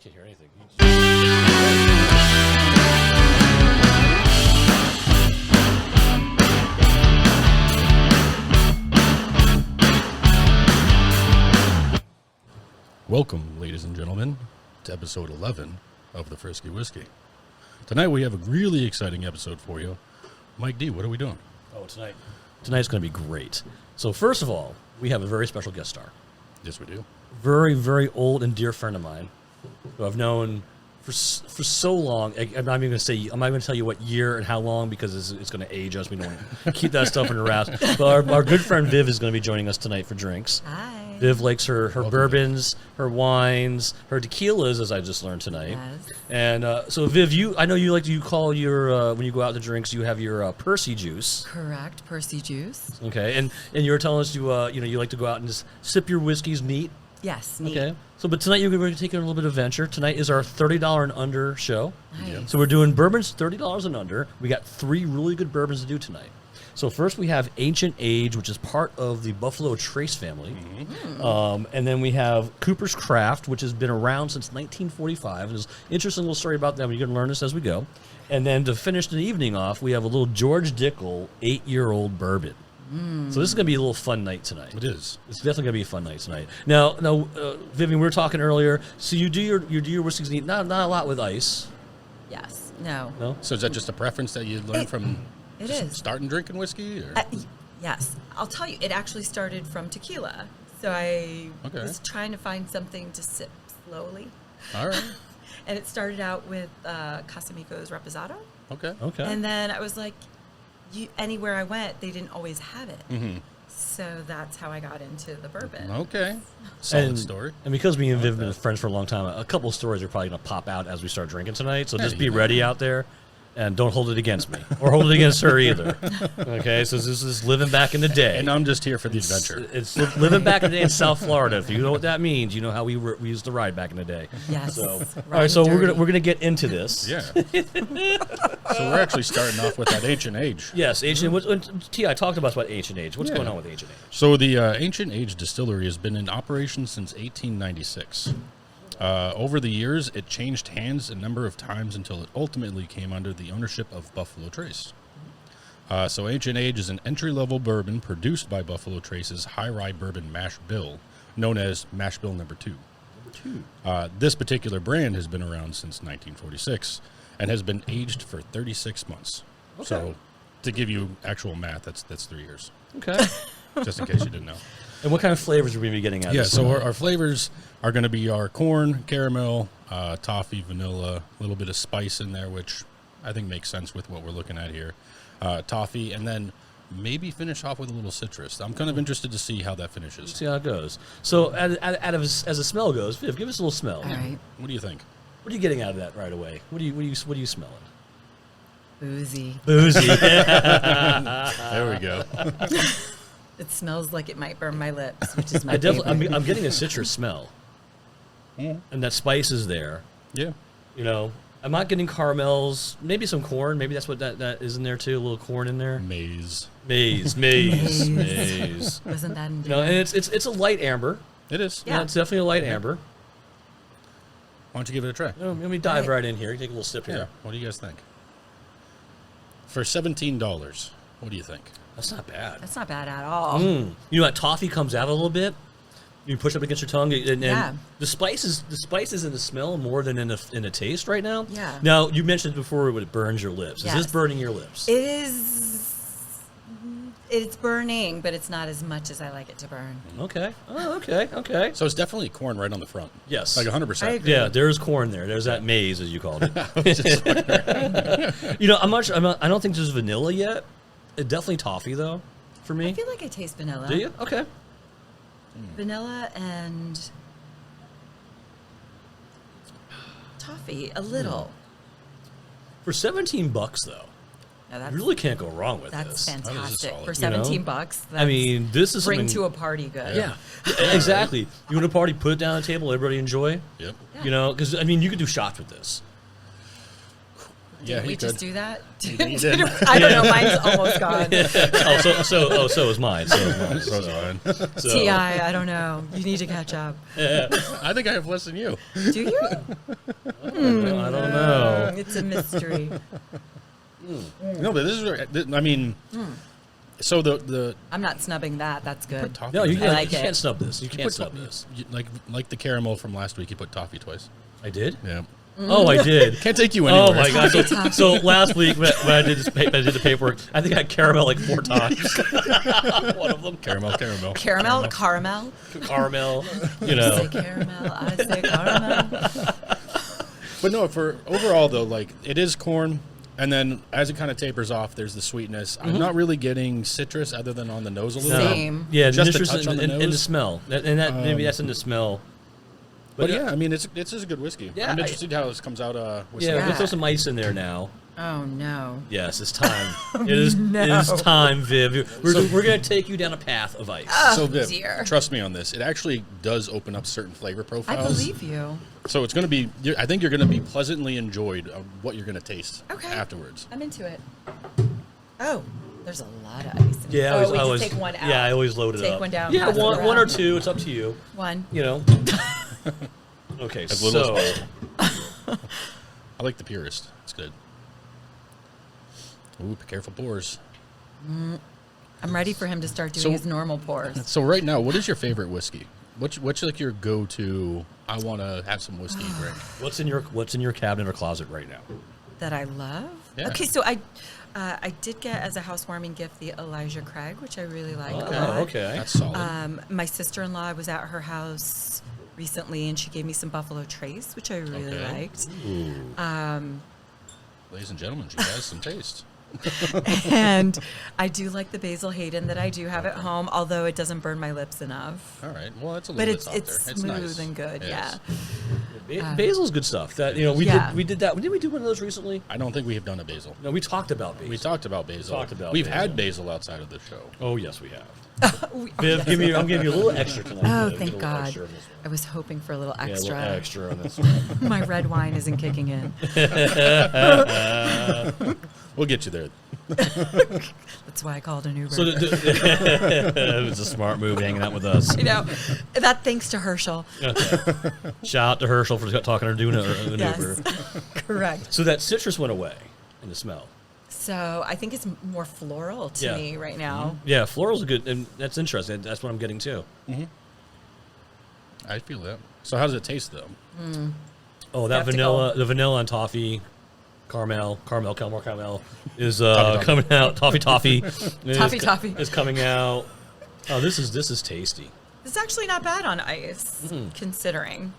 can't hear anything. Welcome, ladies and gentlemen, to episode 11 of the Frisky Whiskey. Tonight we have a really exciting episode for you. Mike D, what are we doing? Oh, tonight's going to be great. So first of all, we have a very special guest star. Yes, we do. Very, very old and dear friend of mine who I've known for so long. I'm not even going to tell you what year and how long because it's going to age us. We don't want to keep that stuff in the wraps. But our good friend Viv is going to be joining us tonight for drinks. Hi. Viv likes her bourbons, her wines, her tequilas, as I just learned tonight. Yes. And so, Viv, I know you call your when you go out to drinks, you have your Percy juice. Correct, Percy juice. Okay, and you were telling us you like to go out and just sip your whiskeys neat. Yes, neat. Okay, so but tonight you're going to take a little bit of venture. Tonight is our $30 and under show. Nice. Yeah. So we're doing bourbons $30 and under. We got 3 really good bourbons to do tonight. So first we have Ancient Age, which is part of the Buffalo Trace family. Mm-hmm. And then we have Cooper's Craft, which has been around since 1945. There's an interesting little story about that. You're going to learn this as we go. And then to finish the evening off, we have a little George Dickel 8-year-old bourbon. So this is going to be a little fun night tonight. It is. It's definitely going to be a fun night tonight. Now, Vivian, we were talking earlier. So you do your whiskeys neat, not a lot with ice. Yes. No. No? So is that just a preference that you learned from It just is. starting drinking whiskey? Or? Yes. I'll tell you, it actually started from tequila. So I was trying to find something to sip slowly. All right. And it started out with Casamico's Reposado. Okay. Okay. And then I was like, anywhere I went, they didn't always have it. Mm-hmm. So that's how I got into the bourbon. Okay. Solid story. And because me and Viv have been friends for a long time, a couple of stories are probably going to pop out as we start drinking tonight. So just be ready out there. And don't hold it against me, or hold it against her either. Okay, so this is living back in the day. And I'm just here for the adventure. It's living back in the day in South Florida. If you know what that means, you know how we used to ride back in the day. Yes. So, all right, so we're gonna get into this. Yeah. So we're actually starting off with that Ancient Age. Yes, Ancient. T.I. talked about Ancient Age. What's going on with Ancient Age? So the Ancient Age Distillery has been in operation since 1896. Over the years, it changed hands a number of times until it ultimately came under the ownership of Buffalo Trace. So Ancient Age is an entry-level bourbon produced by Buffalo Trace's high-rye bourbon mash bill, known as Mash Bill Number 2. This particular brand has been around since 1946 and has been aged for 36 months. Okay. So to give you actual math, that's 3 years, Okay. just in case you didn't know. And what kind of flavors are we going to be getting out of Yeah, this? so our flavors are going to be our corn, caramel, toffee, vanilla, a little bit of spice in there, which I think makes sense with what we're looking at here. Toffee, and then maybe finish off with a little citrus. I'm kind of interested to see how that finishes. See how it goes. So as the smell goes, Viv, give us a little smell. All right. What do you think? What are you getting out of that right away? What are you smelling? Boozy. Boozy. There we go. It smells like it might burn my lips, which is my I definitely, favorite. I'm getting a citrus smell, and that spice is there. Yeah. You know, I'm not getting caramels. Maybe some corn. Maybe that's what that is in there too. A little corn in there. Maize. Maize. Wasn't that You know, and it's a light amber. It is. Yeah, it's definitely a light amber. Why don't you give it a try? Let me dive right in here. Take a little sip Yeah. here. What do you guys think? For $17, what do you think? That's not bad. That's not bad at all. You know, that toffee comes out a little bit. You push up against your tongue, and Yeah. the spices in the smell more than in the taste right now. Yeah. Now you mentioned before when it burns your lips. Is this Yes. burning your lips? It is. It's burning, but it's not as much as I like it to burn. Okay. Oh, okay. So it's definitely corn right on the front. Yes. Like 100%. I agree. Yeah, there's corn there. There's that maize, as you called it. You know, I don't think there's vanilla yet. Definitely toffee though, for me. I feel like I taste vanilla. Do you? Okay. Vanilla and toffee, a little. For $17 though, No, that's, you really can't go wrong with that's this. fantastic. solid. For You know? $17, I mean, this is bring something, to a party good. Yeah, exactly. You want a party, put it down on the table, everybody enjoy. Yep. Yeah. You know, because I mean, you could do shots with this. Yeah, Did we you just could. do that? You did. I don't know. Mine's almost gone. So is mine. So is mine. So is mine. So, Ti, I don't know. You need to catch up. I think I have less than you. Do you? I don't know. It's a mystery. No, but this is. I mean, so the I'm not snubbing that. That's good. toffee. No, you I like can't it. snub this. You can't put snub this. like the caramel from last week. You put toffee twice. I did. Yeah. Oh, I did. Can't take you anywhere. Oh my god! So last week when I did the paperwork, I think I had caramel like 4 times. One of them, Caramel. Caramel? caramel. You I know, say caramel. I say caramel. But no, for overall though, like it is corn, and then as it kind of tapers off, there's the sweetness. I'm not really getting citrus other than on the nose a little bit. Same. yeah, Just a citrus touch on the and the nose. smell, and that maybe that's in the smell. But yeah, I mean it's a good whiskey. Yeah, I'm interested how this comes out. With Yeah, Yeah. let's throw some ice in there now. Oh no. Yes, it's time. It is time, Viv. We're going to take you down a path of ice. So Viv, dear. trust me on this. It actually does open up certain flavor I profiles. believe you. So it's going to be. I think you're going to be pleasantly enjoyed of what you're going to taste Okay. afterwards. I'm into it. Oh, there's a lot of ice. Yeah, I I always take one out. Yeah, I always load it Take up. one down, Yeah, pass it one or around. 2. It's up to you. One. You know. Okay, As little so as possible. I like the purest. It's good. Ooh, be careful pours. I'm ready for him to start doing So- his normal pours. So right now, what is your favorite whiskey? What's like your go-to? I want to have some whiskey drink. what's in your cabinet or closet right now? That I love. Yeah. Okay, so I did get as a housewarming gift the Elijah Craig, which I really like a lot. Okay. That's solid. My sister-in-law, I was at her house recently, and she gave me some Buffalo Trace, which I really Okay. liked. Ladies and gentlemen, she has some taste. And I do like the Basil Hayden that I do have at home, although it doesn't burn my lips enough. All right. Well, it's a But little it's bit softer. smooth nice. and good, It yeah. is. Basil's good stuff. That we Yeah. did that. Did we do one of those recently? I don't think we have done a basil. No, we talked about basil. We talked about basil. talked about We've basil. had basil outside of the show. Oh yes, we have. Viv, I'm giving you a little extra tonight. Oh, Viv. thank A little God. extra on this one. I was hoping for a little Yeah, a extra. little extra on this one. My red wine isn't kicking in. We'll get you there. That's why I called an Uber. So it was a smart move hanging out with us. you know, that thanks to Herschel. Shout out to Herschel for talking or doing an Yes, Uber. correct. So that citrus went away in the smell. So I think it's more floral to Yeah. me right now. Yeah, floral's good, and that's interesting. That's what I'm getting too. I feel that. So how does it taste though? Oh, that Skeptical. the vanilla on toffee, caramel is coming out. Toffee Toffee. is coming out. Oh, this is tasty. It's actually not bad on ice, considering.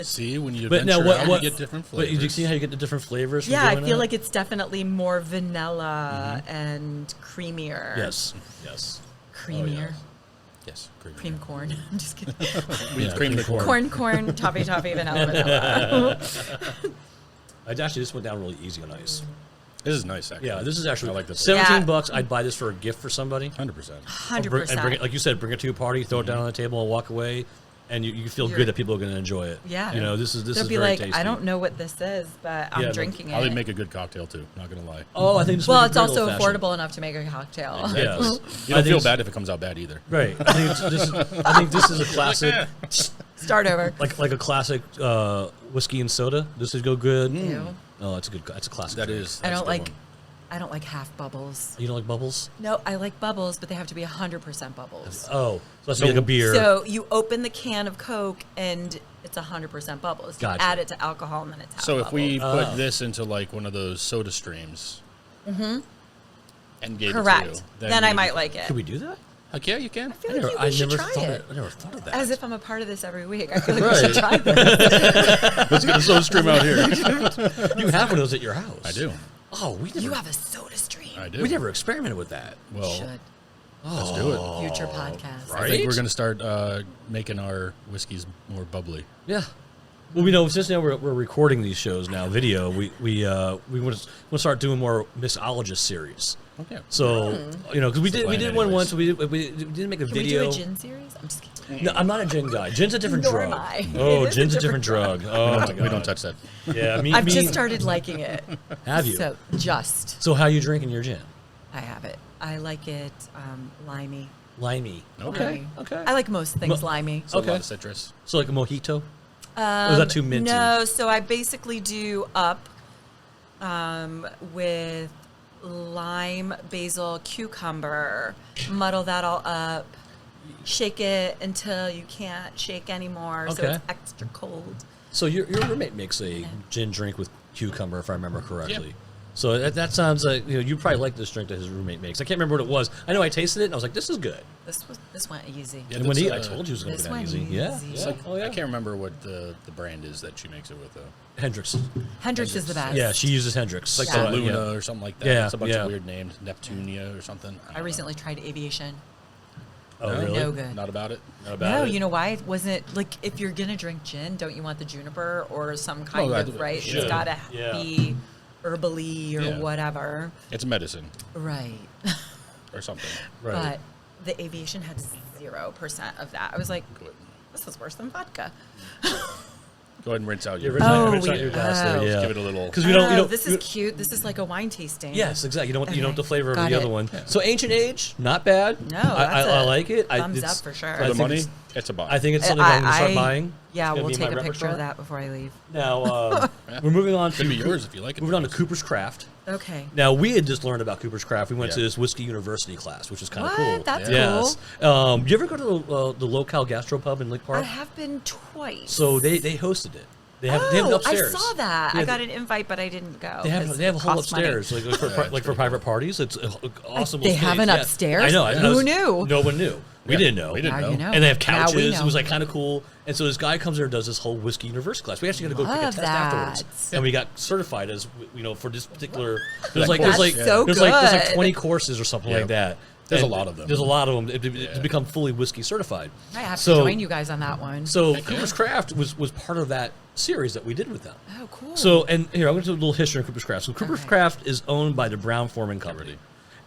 See, when you But venture now out, what? you get different But flavors. you see how you get the different flavors? from Yeah, I doing feel that? like it's definitely more vanilla and creamier. Yes. Creamier. Yes, Cream corn. I'm just kidding. We cream the corn. corn, toffee, vanilla. I actually just went down really easy on ice. This is nice, actually. Yeah, this is actually I like this. $17. I'd buy this for a gift for somebody. 100%. And bring 100%. it, like you said, bring it to a party, throw it down on the table, and walk away, and you feel You're- good that people are going to enjoy it. Yeah. You know, this is They'll be very like, tasty. I don't know what this is, but I'm Yeah, but drinking I'll it. make a good cocktail too. Not gonna lie. Oh, I think this Well, would be it's great also old-fashioned. affordable enough to make a cocktail. Exactly. Yes. You I don't think feel it's- bad if it comes out bad either. Right. I think this is a classic, Start over. like a classic whiskey and soda. This would go good. Ew. Oh, that's a good. That's a classic. That drink. is. I that's don't the like. one. I don't like half bubbles. You don't like bubbles? No, I like bubbles, but they have to be 100% bubbles. Oh, so that's like a beer. So you open the can of Coke and it's 100% bubbles. You Gotcha. add it to alcohol and then it's half So if we bubbles. put this into like one of those soda streams, and gave Correct. it to you, Then I might like it. Could we do that? Heck yeah, you can. I feel like we should try it. I never thought of that. As if I'm a part of this every week. I feel like we should try this. Let's get a soda stream out here. You have one of those at your house. I do. Oh, we never. You have a soda stream. I do. We never experimented with that. Well, Should. let's do it. Future podcast. I think we're gonna start making our whiskeys more bubbly. Yeah. Well, we know since now we're recording these shows now, video. We want to start doing more mixologist series. Okay. So you know, because we did plan one anyways. once. We didn't make a Can video. we do a gin series? I'm just kidding. No, I'm not a gin guy. Gin's a different Nor drug. am I. Oh, It is gin's a different drug. Oh, my We God. don't touch that. Yeah, I've just started liking it. Have you? So just. So how you drinking your gin? I have it. I like it limey. Limey. Limey. Okay. I like most things limey. So a Okay. lot of citrus. So like a mojito? Or is that too minty? No, so I basically do up with lime, basil, cucumber, muddle that all up, shake it until you can't shake anymore, so Okay. it's extra cold. So your roommate makes a gin drink with cucumber, if I remember correctly. So that sounds like you probably like this drink that his roommate makes. I can't remember what it was. I know I tasted it and I was like, this is good. This went easy. Yeah, And when that's, I told you it was going this to be that one easy. Yeah. easy. It's like, Oh, yeah. I can't remember what the brand is that she makes it with, though. Hendrix. Hendrix is the best. Yeah, she uses Hendrix. It's like Yeah. the Luna Yeah. or something like that. Yeah, It's a bunch yeah. of weird names. Neptunia or something. I don't recently tried Aviation. Oh, No? really? No good. know. Not about it. Not about No, it? you know why? Wasn't like if you're gonna drink gin, don't you want the juniper or some kind Oh, of right? should. It's gotta Yeah. be herbally or Yeah. whatever. It's medicine Right. or something. Right. But the Aviation had 0% of that. I was like, Good. this is worse than vodka. Go ahead and rinse out Yeah, your. rinse Oh, out we- your glass there, oh. yeah. Give it a little. Because we don't. Oh, this is cute. This is like a wine tasting. Yes, exactly. You don't want you don't want the Okay, flavor of got the it. other one. So Ancient Age, not bad. No, I that's like it. thumbs it's- up for sure. I For the think money, it's- it's a buy. I think it's something I'm going to start buying. Yeah, It's gonna we'll be in take my a picture repertoire. of that before I leave. Now we're moving on Could to be yours if you like it. moving on to Cooper's Craft. Okay. Now we had just learned about Cooper's Craft. We went to Yeah. this whiskey university class, which was kind of What? cool. That's yes. You ever go to the Locale Gastropub in Lake Park? I have been twice. So they hosted it. They have Oh, it I upstairs. saw that. Yeah, I got an invite, but I didn't go. They have 'cause they have a it whole costs money. upstairs, like for private parties. It's awesome. They little have space. an Yeah. upstairs? I know. Who knew? No one knew. We Yeah, didn't know. we didn't Now know. you know. And they have Now we couches. It was know. like kind of cool. And so this guy comes there and does this whole whiskey university class. We actually got to go take a Love test that. afterwards, and we got certified as for this particular. That There's like course. there's so there's like good. 20 courses or something Yeah. like that. There's a And lot of them. There's a lot of them to become fully whiskey certified. I have So- to join you guys on that one. So Heck yeah. Cooper's Craft was part of that series that we did with them. Oh, cool. So, and here, I'm going to do a little history on Cooper's Craft. So, Cooper's Okay. Craft is owned by the Brown-Forman company.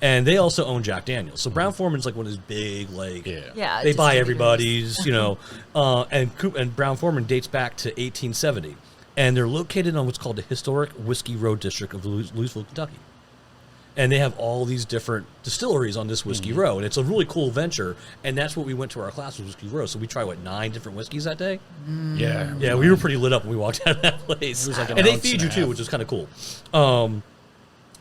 And they also own Jack Daniels. So, Brown-Forman's like one of those big, like, Yeah. yeah, they buy distributors. everybody's, and Brown-Forman dates back to 1870. And they're located on what's called the historic Whiskey Road District of Louisville, Kentucky. And they have all these different distilleries on this Whiskey Row. And it's a really cool venture. And that's what we went to our class was Whiskey Row. So we tried, 9 different whiskeys that day? Yeah. Yeah, we were pretty lit up when we walked out of that place. It was like an and they ounce feed and you a too, half. which is kind of cool.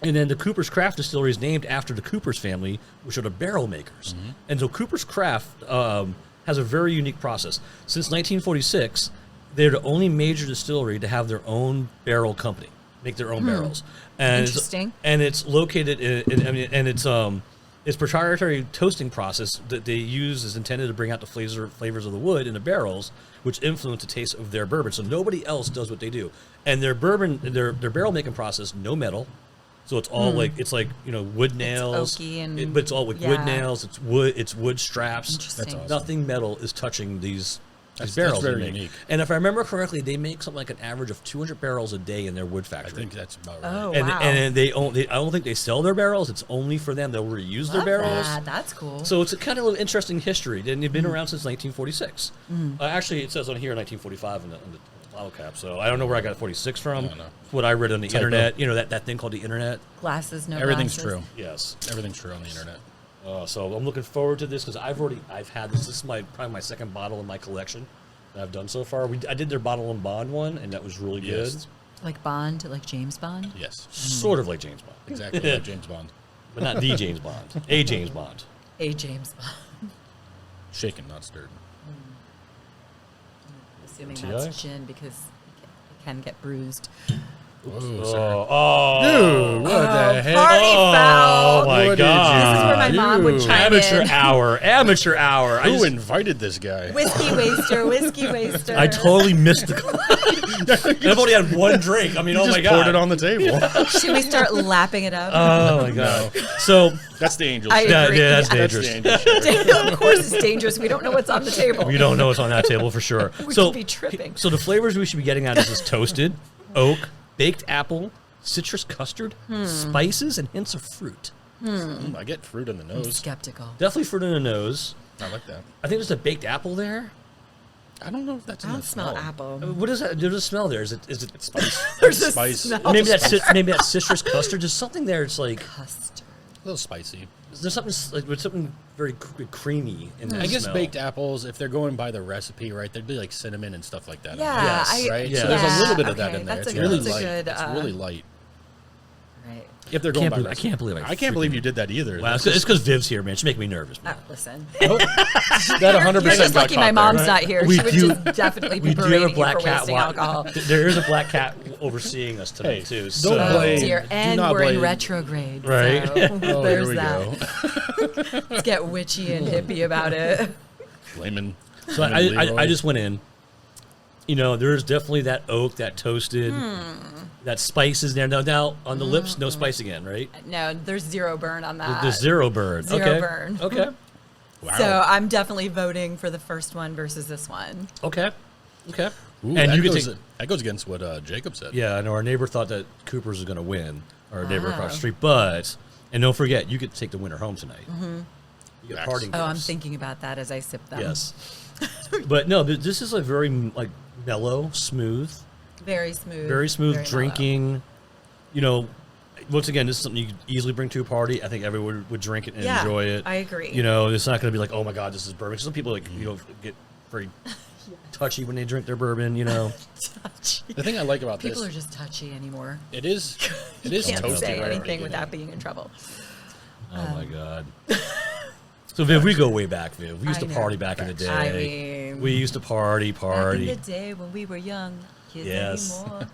And then the Cooper's Craft Distillery is named after the Cooper's family, which are the barrel makers. And so Cooper's Craft has a very unique process. Since 1946, they're the only major distillery to have their own barrel company, make their own barrels. And Interesting. It's located its proprietary toasting process that they use is intended to bring out the flavors of the wood in the barrels, which influence the taste of their bourbon. So nobody else does what they do. And their barrel making process, no metal. So it's all wood nails. oaky and- but it's all with wood yeah. nails. It's wood straps. Interesting. That's awesome. Nothing metal is touching these That's barrels. very they make. unique. And if I remember correctly, they make something like an average of 200 barrels a day in their wood I factory. think that's about right. Oh, And wow. and I don't think they sell their barrels. It's only for them. They'll reuse their Love barrels. that. That's cool. So it's a kind of interesting history. And they've been around since 1946. Actually, it says on here 1945 on the bottle cap. So I don't know where I got 46 from. No. It's what I read on the Typo. internet. That thing called the internet. Glasses, no Everything's glasses. true. Yes. Everything's true on the internet. So I'm looking forward to this because I've had this. This is probably my second bottle in my collection that I've done so far. I did their bottle and bond one, and that was really good. Yes. Like Bond, like James Bond. Yes. Sort of like James Bond, Exactly like James Bond. but not the James Bond. A James Bond. A James Bond. Shaken, not stirred. Assuming TI? that's gin because it can get bruised. Whoa, Oh, Dude, what the heck? Party foul. Oh my What did you God! This is where my mom would you- chime Amateur in. hour. Amateur hour. Who invited this guy? Whiskey waster, whiskey waster. I totally missed the. I've only had one drink. I mean, You oh just my God! poured it on the table. Should we start lapping it up? Oh my God! So That's the angel I share. yeah, agree. that's Yeah. That's dangerous. the angel share. Of course, it's dangerous. We don't know what's on the table. We don't know what's on that table for sure. We so could be tripping. So the flavors we should be getting out of this toasted, oak, baked apple, citrus custard, spices, and hints of fruit. I get fruit in the I'm nose. skeptical. Definitely fruit in the nose. I like that. I think there's a baked apple there. I don't know if that's I in don't the smell smell. apple. What is that? There's a smell there. Is it Spice. There's a spice. smell. maybe that citrus custard? There's something there. It's like Custard. A little spicy. there's something like with something very creamy in that I guess smell. baked apples, if they're going by the recipe, right, there'd be like cinnamon and stuff like that. Yeah, Yes, right. Yeah. So there's a little bit of okay, that in there. that's It's a- really that's a light. good, It's really light. Right. If they're I going can't by believe, I recipe. can't believe I can't believe you did that either. Wow, it's because Viv's here, man. She's making me nervous. Man. Listen. that 100% You're just got lucky caught my there, mom's right? not here. We She would do- just definitely be We do have a berating you black for cat. wasting alcohol. There is a black cat overseeing us tonight Hey, too. don't So. Oh blame- dear, do and not we're in blame- retrograde. Right. So Oh, there's here we that. go. Let's get witchy and hippie about it. Blaming. So I just went in. You know, there's definitely that oak, that toasted, that spice is there. Now on the lips, no spice again, right? No, there's zero burn on that. There's zero burn. Zero Okay. burn. Okay. Wow. So I'm definitely voting for the first one versus this one. Okay. Okay. Ooh, and that, you can goes, take. that goes against what Jacob said. Yeah, I know our neighbor thought that Cooper's was going to win, our neighbor across the Oh. street. But and don't forget, you get to take the winner home tonight. You get Nice. parting Oh, I'm gifts. thinking about that as I sip them. Yes. But no, this is a very like mellow, smooth, Very smooth. very smooth very drinking. You know, once again, this is something you could easily bring to a party. I think everyone would drink it and Yeah, enjoy it. I agree. You know, it's not going to be like, oh my god, this is bourbon. Some people like get very touchy when they drink their bourbon. You know, Touchy. The thing I like about People this, are just touchy anymore. it is Can't toasted say right anything at the without beginning. being in trouble. oh my god. So Viv, we go way back, Viv. We used I to know. party back in the day. I mean, we used to party. back in the day when we were young, kids Yes. anymore.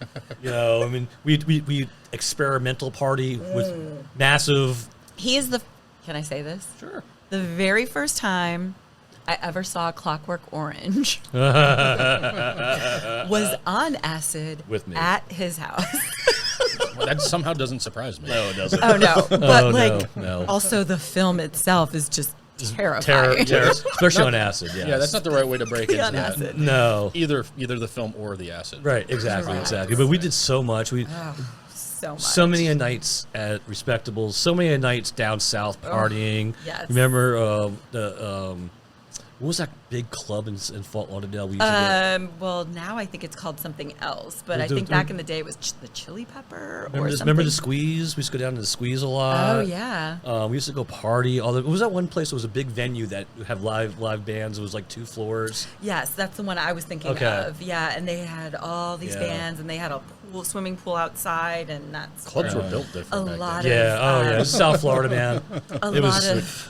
You know, I mean, we experimental party with massive. He is the. Can I say this? Sure. The very first time I ever saw Clockwork Orange was on acid With me. at his house. Well, that somehow doesn't surprise me. No, it doesn't. Oh no! But Oh, no, like, no. also the film itself is just terrifying. Terror, especially on acid. Yes. Yeah, that's not the right way to break into On that. acid. No. Either the film or the acid. Right. Exactly. Correct. Exactly. But we did so much. We So much. so many nights at Respectables. So many nights down south partying. yes. Remember the what was that big club in Fort Lauderdale? We used to go? Well, now I think it's called something else, but I The- think the- back in the day it was the Chili Pepper or something. Remember the Squeeze? We used to go down to the Squeeze a lot. Oh yeah. We used to go party. What was that one place that was a big venue that have live bands? It was like 2 floors. Yes, that's the one I was thinking Okay. of. Yeah, and they had all these Yeah. bands, and they had a swimming pool outside, and that's Clubs were Right. built different a back lot then. of Yeah. Oh yeah. South Florida, man. a It lot was of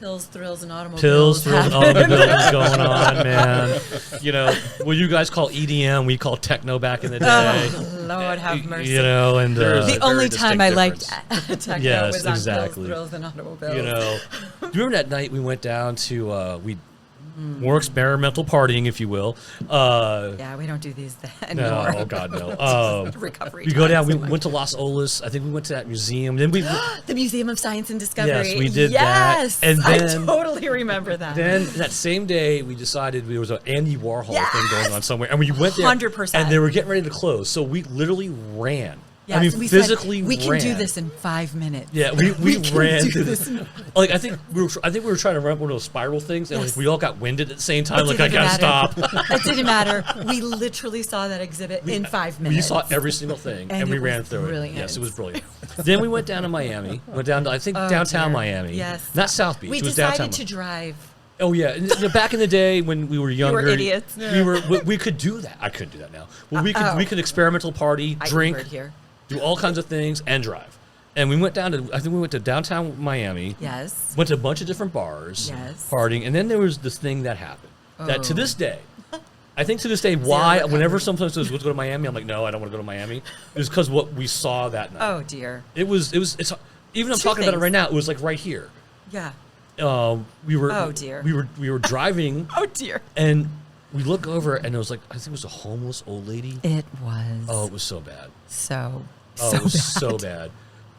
pills, thrills, and automobiles. pills, thrills, and happened. automobiles going on, man. You know, what you guys call EDM, we call techno back in the day. Oh, Lord have mercy. You know, and There's The a very only time I liked distinct techno Yes, was on exactly. pills, thrills, and automobiles. you know, do you remember that night we went down to more experimental partying, if you will. Yeah, we don't do these No, anymore. oh God, no. Recovery. We go down. time We so went to Los Olas. I think we went to that museum. Then we. the Museum of Science and Discovery. Yes, we did that. Yes, And I then- totally remember that. Then that same day, we decided there was an Andy Warhol thing Yes! going on somewhere, and we went there. 100%. And they were getting ready to close, so we literally ran. Yes, I mean, we physically said, we can do ran. this in 5 minutes. Yeah, we can ran. do through this the- in- like I think we were trying to run one of those spiral things, and Yes. like we all got winded at the same time. It Like I didn't gotta matter. stop. It didn't matter. We literally saw that exhibit in 5 minutes. We saw every single thing, and, And we it ran was through brilliant. it. Yes, it was brilliant. Then we went down to Miami. Went down to I think downtown dear. Miami. Yes. Not South Beach. We it was decided downtown. to drive. Oh yeah, and, you know, back in the day when we were younger, idiots. we could do that. I couldn't do that now. Well, we could experimental party, I drink, conferred here. do all kinds of things, and drive. And we went down to I think we went to downtown Miami. Yes. Went to a bunch of different bars, Yes. partying, and then there was this thing that happened. That to Oh. this day, I think to this day, why recovery. whenever someone says let's go to Miami, I'm like, no, I don't want to go to Miami. It was because what we saw that night. Oh dear. It's even I'm Two talking about it things. right now. It was like right here. Yeah. We were Oh, dear. we were driving Oh dear. and we look over and it was like I think it was a homeless old lady. It was. Oh, it was so bad. So. Oh, so it was bad. so bad.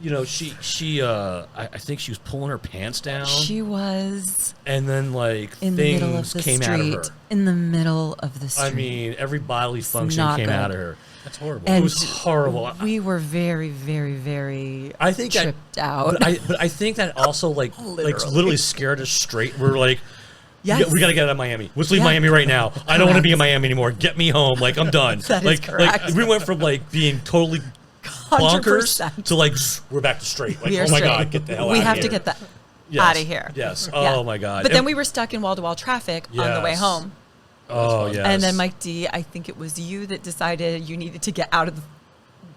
you know, she I think she was pulling her pants down. She was and then like in the middle of things the came street. out of her. In the middle of the street. I mean, every bodily function not came good. out of her. That's horrible. And It was horrible. We were very, very, very I think tripped out. But I think that also like literally scared us straight. We're like, Yes. we got to get out of Miami. Let's leave Yeah. Miami right now. I don't want to be in Correct. Miami anymore. Get me home. Like I'm done. That is correct. we went from like being totally bonkers 100%. to like we're back to straight. Like We are oh my straight. god, get the hell out We of have here. to get that Yes. out of here. Yes. Yeah. Oh my god. But then And- we were stuck in wall-to-wall traffic on the way Yes. home. Oh yes. And then Mike D, I think it was you that decided you needed to get out of the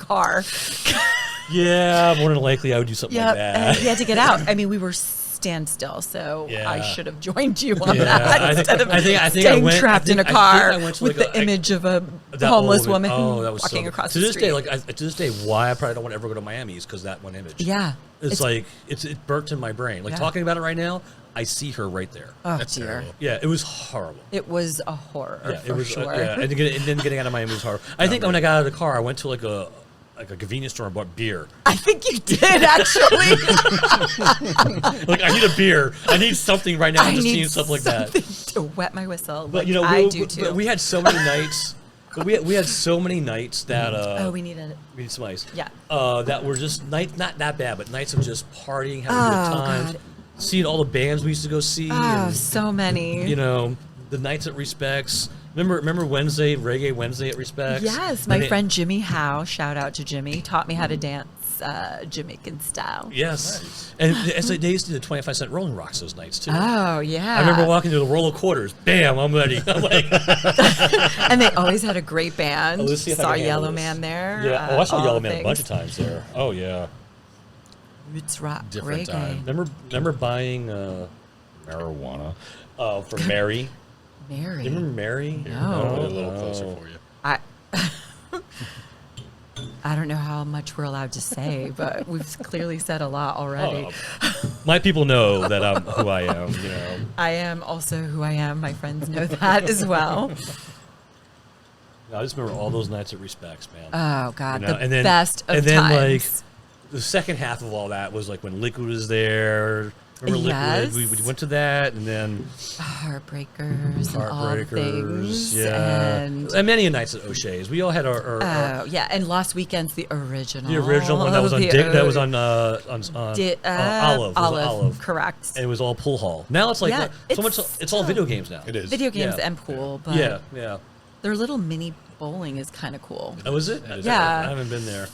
car. Yeah, more than likely I would do something like and that. he had to get out. I mean, we were standstill, so Yeah. I should have joined you on Yeah, that I think- instead of I think I staying went- I trapped think- in a I think car I went to with like the a- image of a That homeless old woman oh, that was walking so, across to the this street. day. Like to this day, why I probably don't want to ever go to Miami is because that one image. Yeah. it's like it burnt in my brain. Like Yeah. talking about it right now, I see her right there. Oh, That's dear. terrible. Yeah, it was horrible. It was a horror Yeah, for it was. sure. Yeah, and then getting out of Miami was horrible. I think when I got out of the car, I went to like a convenience store and bought beer. I think you did, actually. Like I need a beer. I need something right now. I'm I just need seeing stuff like that. something to wet my whistle. But Like you know, I do too. but we had so many nights. But we had so many nights that oh, we need a. we need some ice. Yeah. That were just nights, not that bad, but nights of just partying, having Oh, good times, God. seeing all the bands we used to go see. Oh, and, so many. you know, the nights at Respects. Remember Wednesday, Reggae Wednesday at Respects? Yes, And my they- friend Jimmy Howe, shout out to Jimmy, taught me how to dance Jamaican style. Yes. Nice. And it's like they used to do the 25-cent Rolling Rocks those nights too. Oh, yeah. I remember walking to the roll of quarters. Bam, I'm ready. I'm like, And they always had a great band. Oh, let's see if I Saw can handle Yellow this. Man there. yeah. Oh, I saw all Yellow Man a things. bunch of times there. Oh yeah. Roots rock Different reggae. time. Remember buying marijuana for Mary? Mary. You remember Mary? No. Put it a little closer for you. I I don't know how much we're allowed to say, but we've clearly said a lot already. My people know that I'm who I am. You know. I am also who I am. My friends know that as well. I just remember all those nights at Respects, man. Oh God, You know, the best of and then times. like the second half of all that was like when Liquid was there. Remember Yes. Liquid? We went to that, and then Heartbreakers and all Heartbreakers. things. Yeah, And many nights at O'Shea's. We all had our oh yeah, and Lost Weekend's the original. the original one that was on The Dick, that was o- on Olive. It was Olive. Correct. And it was all pool hall. Now it's like Yeah, so much. It's all video games now. It is. Video games Yeah. and pool, but Yeah. their little mini bowling is kind of cool. Oh, is it? Yeah. I haven't been there.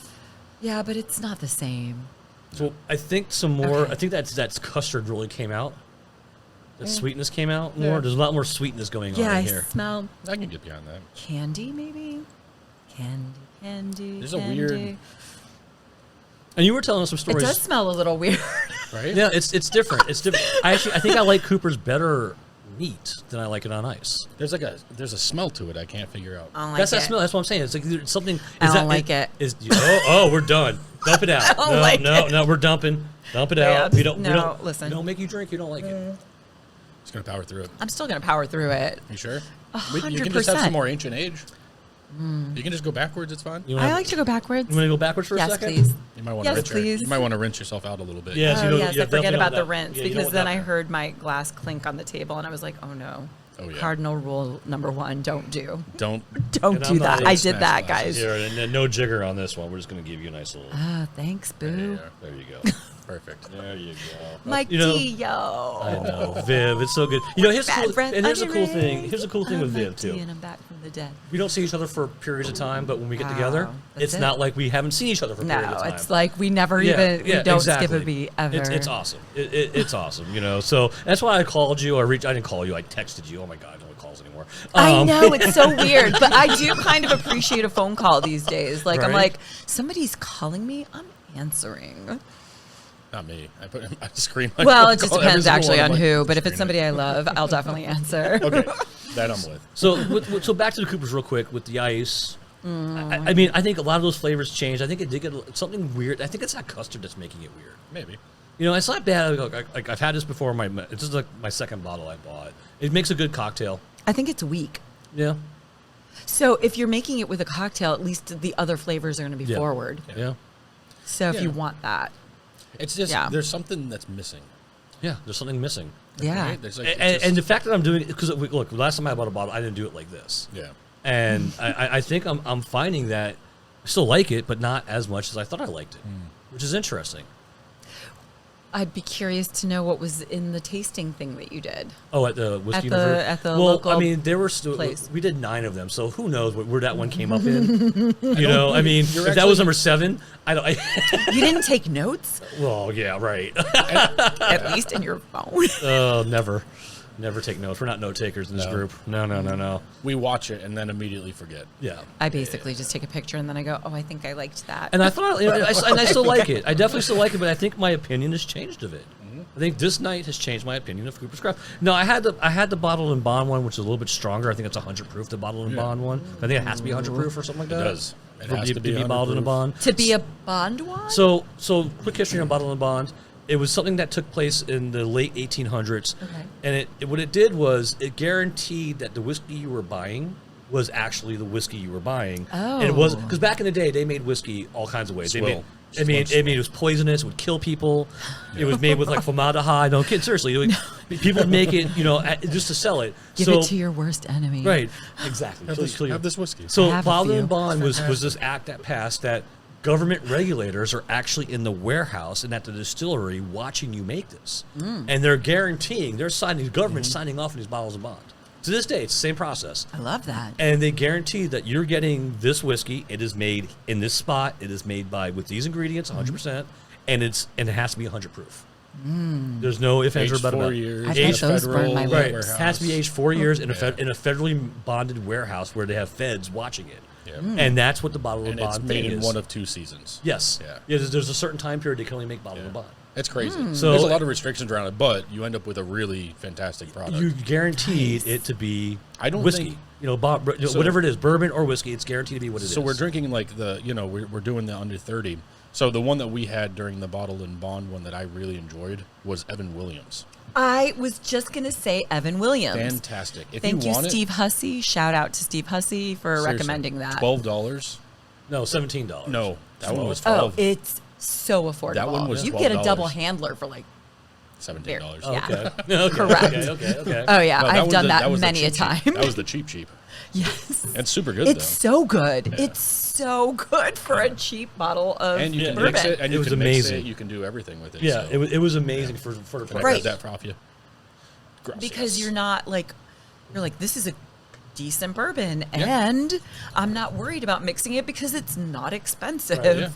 Yeah, but it's not the same. So I think some more. Okay. I think that's custard really came out. That sweetness came out more. Yeah. There's a lot more sweetness going Yeah, on I in here. smell I can get behind that. candy, maybe. Candy. There's a candy. weird- And you were telling us some It stories. does smell a little weird. Right? Yeah, it's different. It's different. I think I like Cooper's better neat than I like it on ice. There's a smell to it I can't figure out. I don't like That's it. that smell. That's what I'm saying. It's like it's something. I don't like it. We're done. Dump it out. don't like it. No, we're dumping. Dump it Yeah, out. We don't. listen. We don't make you drink. You don't like it. Just gonna power through it. I'm still gonna power through it. You sure? 100%. You can just have some more Ancient Age. You can just go backwards. It's fine. You I like to go backwards. You want to go backwards for a Yes, second? please. You might want Yes, to rinse. please. You might want to rinse yourself out a little bit. Yes, Oh, you know, yes, you I forget definitely about don't the want that. rinse Yeah, you because don't then want I that. heard my glass clink on the table and I was like, oh no. Oh, yeah. Cardinal rule number 1, don't do. Don't. Don't And do I'm not that. into I did snacks that, glasses. guys. Here, and no jigger on this one. We're just going to give you a nice little. Ah, thanks, boo. There you go. Perfect. There you go. Mike You know, D, yo. I know, Viv. It's so good. You know, here's the Bad cool, breath and here's a under cool thing. rays. Here's a cool thing with I'm Viv Mike D too. and I'm back from the dead. We don't see each other for periods of time, but when we get Wow, together, that's it's it. not like we haven't seen each other for periods No, of time. it's like we never we don't skip a beat ever. It's awesome. It's awesome. You know, so that's why I called you. I didn't call you. I texted you. Oh my god, no one calls anymore. I know, it's so weird, but I do kind of appreciate a phone call these days. Like, I'm Right? like, somebody's calling me, I'm answering. Not me. I scream. Like, Well, I'll it just call every depends single actually one. on I'm like, who, but if it's scream somebody I love, I'll definitely answer. it. Okay, that I'm with. So back to the Coopers real quick with the ice. I mean, I think a lot of those flavors changed. I think it did get something weird. I think it's that custard that's making it weird. Maybe. You know, it's not bad. Like I've had this before. This is like my second bottle I bought. It makes a good cocktail. I think it's weak. Yeah. So if you're making it with a cocktail, at least the other flavors are going to be Yeah. forward. Yeah. So if Yeah. you want that. It's just there's something that's missing. Yeah, there's something missing. Yeah. Right? There's like, And the fact that I'm doing it, because look, last time I bought a bottle, I didn't do it like this. Yeah. And I think I'm finding that I still like it, but not as much as I thought I liked it, which is interesting. I'd be curious to know what was in the tasting thing that you did. Oh, at the whiskey At the well, local I mean, there were place. we did 9 of them, so who knows where that one came up in? You know, I mean, if that was number 7, I don't. You didn't take notes? Well, yeah, right. At least in your phone. Oh, never take notes. We're not note takers in this group. No. We watch it and then immediately forget. Yeah. I basically just take a picture and then I go, oh, I think I liked that. And I thought, and I still like it. I definitely still like it, but I think my opinion has changed of it. I think this night has changed my opinion of Cooper's Craft. No, I had the bottled and bond one, which is a little bit stronger. I think it's 100 proof, the bottled and bond one. I think it has to be 100 proof or something like that. It does. It has to be bottled and a bond. To be a bond wine? So quick history on bottled and bond. It was something that took place in the late 1800s. Okay. And what it did was it guaranteed that the whiskey you were buying was actually the whiskey you were buying. Oh. And it was because back in the day they made whiskey all kinds of ways. Swill. It was poisonous. It would kill people. It was made with like formaldehyde. No, kid, seriously, people would make it, just to sell it. Give it to your worst enemy. Right, exactly. Have this whiskey. So have a bottled few. and bond was this act that passed that government regulators are actually in the warehouse and at the distillery watching you make this, and they're guaranteeing the government's signing off on these bottles of bond. To this day, it's the same process. I love that. And they guarantee that you're getting this whiskey. It is made in this spot. It is made with these ingredients, 100%, and it has to be 100 proof. There's no if, ands, or but about it. 4 years. I've had those burn my Right, lips. it has to be aged 4 years in a federally bonded warehouse where they have feds watching it. Yeah. And that's what the bottle And of bond it's made thing in is. one of 2 seasons. Yes. Yeah. There's a certain time period they can only make bottle of bond. It's crazy. So- There's a lot of restrictions around it, but you end up with a really fantastic product. You guaranteed it to be I don't whiskey. think- Whatever it is, bourbon or whiskey, it's guaranteed to be what it is. So we're drinking like we're doing the under 30. So the one that we had during the bottle and bond one that I really enjoyed was Evan Williams. I was just going to say Evan Williams. Fantastic. If Thank you, want Steve Hussey. Shout out to Steve Hussey for seriously, recommending that. $12. No, $17. No, that one was Oh, $12. it's so affordable. That one was You get a $12. double handler for like, $17. yeah. Okay. Correct. Okay. Oh yeah, No, I've was done the- that was the many a cheap time. cheap. That was the cheap. Yes. It's super good It's though. so good. It's so good for a cheap bottle of And you can bourbon. mix it, and It you was can mix amazing. it. You can do everything with it. Yeah, so. it was amazing for the Can I price. Right. grab that off you? Gracias. Because you're like, this is a decent bourbon, and I'm not worried about mixing it because it's not expensive. Right, yeah.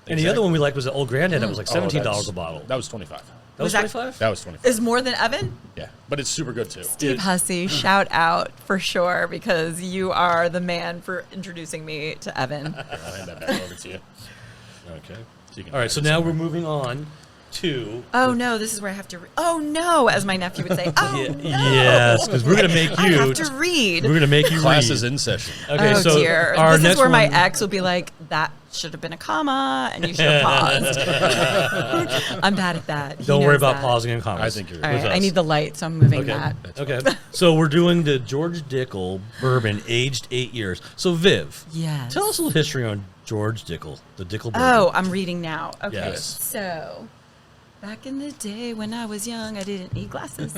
And the other one we liked was the Old Granddad. That was like Oh, $17 that's- a bottle. That was 25. That was Was that- 25? That was 25. Is more than Evan? Yeah, but it's super good too. Steve Hussey, shout out for sure because you are the man for introducing me to Evan. I'll hand that back over to you. Okay. So you can All right, have so it now somewhere. we're moving on to... Oh no, this is where I have to. Oh no, as my nephew would say. Oh no. Yes, because we're going to make I you... have to read. We're going to make you Class read. is in session. Okay, oh so dear, our this next is where my one- ex will be like, "That should have been a comma, and you should have paused." I'm bad at that. He Don't worry knows about that. pausing and comments. I think you're All with right, I us. need the light, so I'm moving Okay. that. Okay, so we're doing the George Dickel bourbon, aged 8 years. So Viv, Yes. tell us a little history on George Dickel, the Dickel bourbon. Oh, I'm reading now. Okay, Yes. so back in the day when I was young, I didn't need glasses.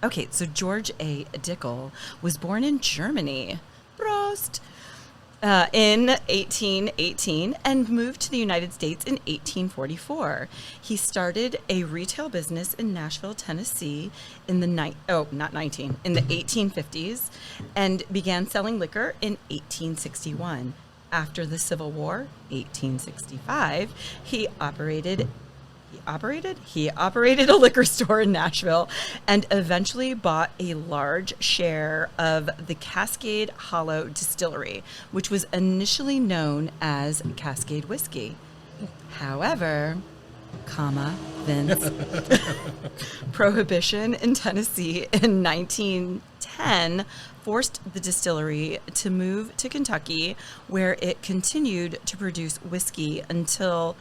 Okay, so George A. Dickel was born in Germany. Prost. In 1818 and moved to the United States in 1844. He started a retail business in Nashville, Tennessee in the 1850s and began selling liquor in 1861. After the Civil War, 1865, he operated a liquor store in Nashville and eventually bought a large share of the Cascade Hollow Distillery, which was initially known as Cascade Whiskey. However, Vince, Prohibition in Tennessee in 1910 forced the distillery to move to Kentucky, where it continued to produce whiskey until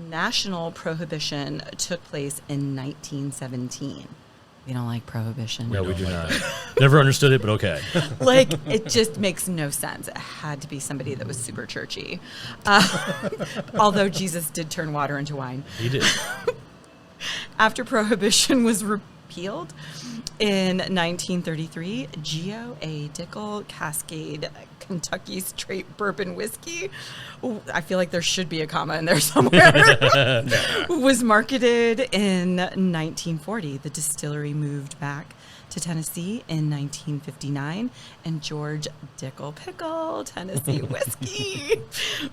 national prohibition took place in 1917. We don't like prohibition. No, we do like not. that. Never understood it, but okay. Like, it just makes no sense. It had to be somebody that was super churchy. Although Jesus did turn water into wine. He did. After prohibition was repealed in 1933, Geo A. Dickel Cascade Kentucky Straight Bourbon Whiskey, ooh, I feel like there should be a comma in there somewhere, was marketed in 1940. The distillery moved back to Tennessee in 1959, and George Dickel Pickle Tennessee Whiskey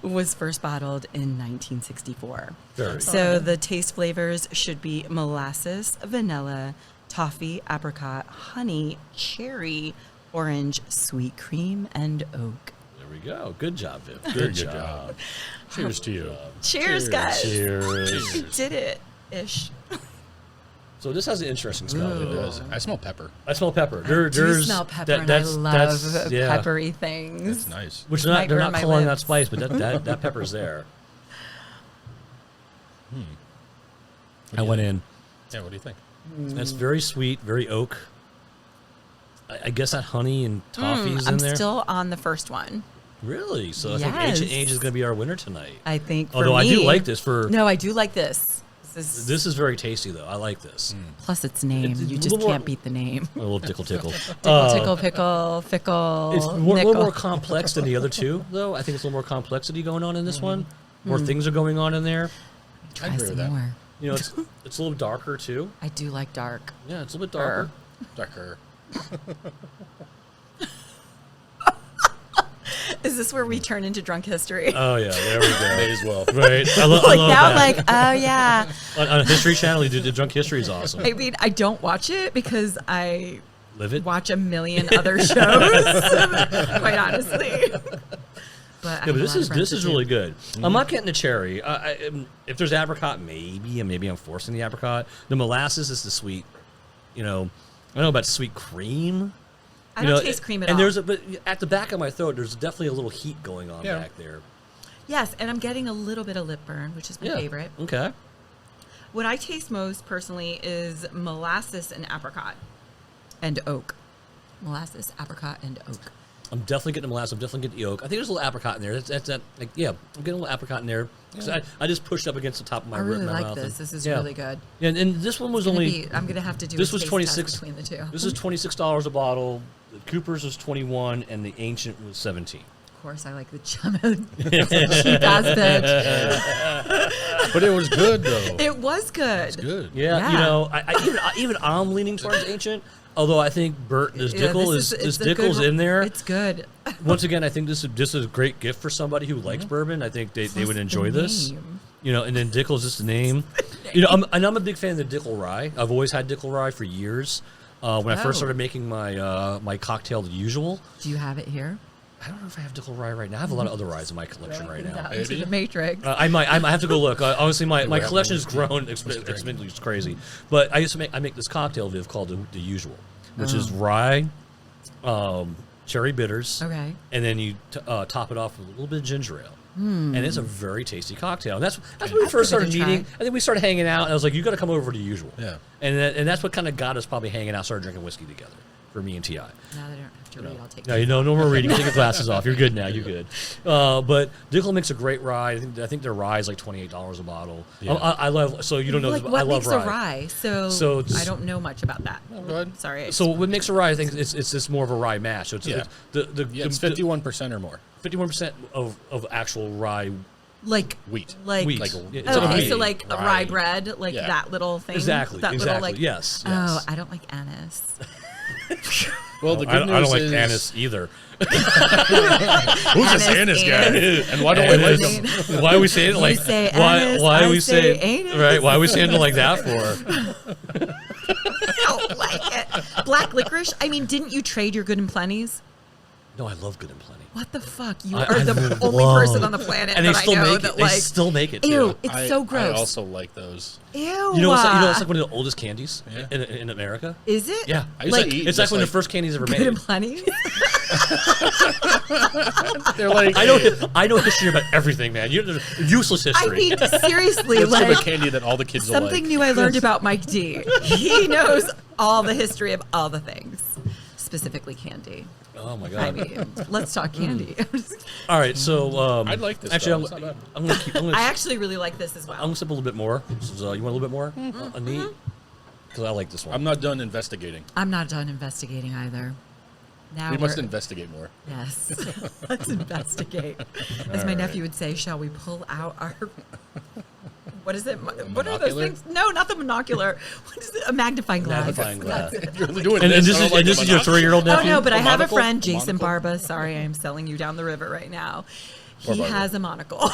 was first bottled in 1964. Very So the taste flavors should be molasses, vanilla, toffee, apricot, honey, cherry, orange, sweet cream, and oak. There we go. Good job, Viv. Good job. Cheers to you. Cheers, guys. Cheers. We did it, ish. So this has an interesting smell. Ooh. It It does. does. I smell pepper. I smell pepper. I do smell pepper, and I love peppery things. That's nice. Which Might they're burn not my calling that lips. spice, but that pepper's there. I went in. Yeah, what do you think? That's very sweet, very oak. I guess that honey and toffee's in I'm there. still on the first one. Really? So I think Ancient Yes. Age is going to be our winner tonight. I think for Although I me, do like this for... No, I do like this. This is very tasty, though. I like this. Plus its name. It's a You just little more- can't beat the name. A little tickle. Tickle, pickle, fickle, It's a little nickel. more complex than the other two, though. I think it's a little more complexity going on in this one. More things are going on in there. Try agree some with that. more. You know, it's a little darker, too. I do like dark. Yeah, it's a little bit darker. Darker. Is this where we turn into drunk history? Oh, yeah. There we go. May as well. Right. I love like now, that. like, oh yeah. On History Channel, you did the Drunk History is awesome. I mean, I don't watch it because I Live it. watch a million other shows. Quite honestly. But Yeah, but this is really good. I'm not getting the cherry. If there's apricot, maybe I'm forcing the apricot. The molasses is the sweet. You know, I don't know about sweet cream. I You don't know, taste cream at and all. but at the back of my throat, there's definitely a little heat going on Yeah. back there. Yes, and I'm getting a little bit of lip burn, which is my Yeah. favorite. Okay. What I taste most personally is molasses and apricot and oak. Molasses, apricot, and oak. I'm definitely getting the molasses. I'm definitely getting the oak. I think there's a little apricot in there. That's that. Like, yeah, I'm getting a little apricot in there. 'Cause I just pushed up against the top of my I really my like mouth. this. and- This is yeah. really good. Yeah, and this one was only. I'm gonna have to do. This a was taste 26 test between the two. This is $26 a bottle. The Cooper's was 21, and the Ancient was 17. Of course, I like the cheap ass bitch. But it was good, though. It was good. It's good. Yeah, Yeah. you know, even I'm leaning towards Ancient. Although I think this Yeah, Dickel it's this a good Dickel's in there. It's good. Once again, I think this is a great gift for somebody who likes bourbon. I think they would Plus enjoy the this. name. You know, and then Dickel's just the name. You know, I'm a big fan of the Dickel Rye. I've always had Dickel Rye for years. When I first Oh. started making my my cocktail, the usual. Do you have it here? I don't know if I have Dickel Rye right now. I have a lot of other ryes in my collection right now. Into Maybe. the Matrix. I might have to go look. Honestly, my Wrap collection has them. grown exponentially. It's crazy. But I make this cocktail, Viv, called the usual, which is rye, cherry bitters, Okay. and then you top it off with a little bit of ginger ale. And it's a very tasty cocktail. And that's when we I'd first give it a started try. meeting. I think we started hanging out, and I was like, "You got to come over to usual." Yeah. And that's what kind of got us probably hanging out, started drinking whiskey together for me and Ti. Now that I don't have to read, I'll take No, it. you know, no more reading. Take your glasses off. You're good now. You're good. But Dickel makes a great rye. I think their rye is like $28 a bottle. Yeah. I love. So you don't know. Like, this, what I love makes a rye? So it's- I don't know much about that. Oh, go ahead. Sorry. So what makes a rye? I think it's just more of a rye mash. So it's Yeah. the It's 51% or more. 51% of actual rye like Wheat. Like wheat. Like Yeah, it's okay, wheat. so like a rye. rye bread, like Yeah. that little thing. Exactly. That Exactly. little like. Yes. Oh, Yes. I don't like anise. Well, the good I don't news like is, anise either. Who's this Anise anise guy? anus. And why don't we like Anise. him? Why are we saying it like? say why? anise, Why are I we say saying? anus. Right? Why are we saying it like that for? I don't like it. Black licorice. I mean, didn't you trade your Good and Plenties? No, I love Good and Plenty. What the fuck? You I are the only love- person on the planet And they that still I know make that it. They like. still make it. Too. Ew, it's I- so gross. I also like those. Ew. You know, it's like one of the oldest candies Yeah. in America. Is it? Yeah, I used Like- to eat it's like just one of the first candies ever Good made. and Plenty. They're like, I know history about everything, man. You're useless I history. mean, seriously, it's like the candy that all the kids will something like. new I learned about Mike D. He knows all the history of all the things, specifically candy. Oh my I god! mean, let's talk candy. All right, so I'd like this. Actually, It's not bad. I'm gonna keep. I actually really like this as I'm well. gonna sip a little bit more. So, you want a little bit more? A neat? Because I like this one. I'm not done investigating. I'm not done investigating either. Now We must we're- investigate more. Yes, let's investigate. As my nephew would say, shall we pull out our... What is it? What are those monocular? things? No, not the monocular. What is it? A magnifying glass. Magnifying glass. You're doing And this. this I don't is like and this the is your monocular. 3-year-old Oh nephew. no, but I have a monocle? friend, Jason Monocle? Barba. Sorry, I am selling you down the river right now. Poor He Barba. has a monocle.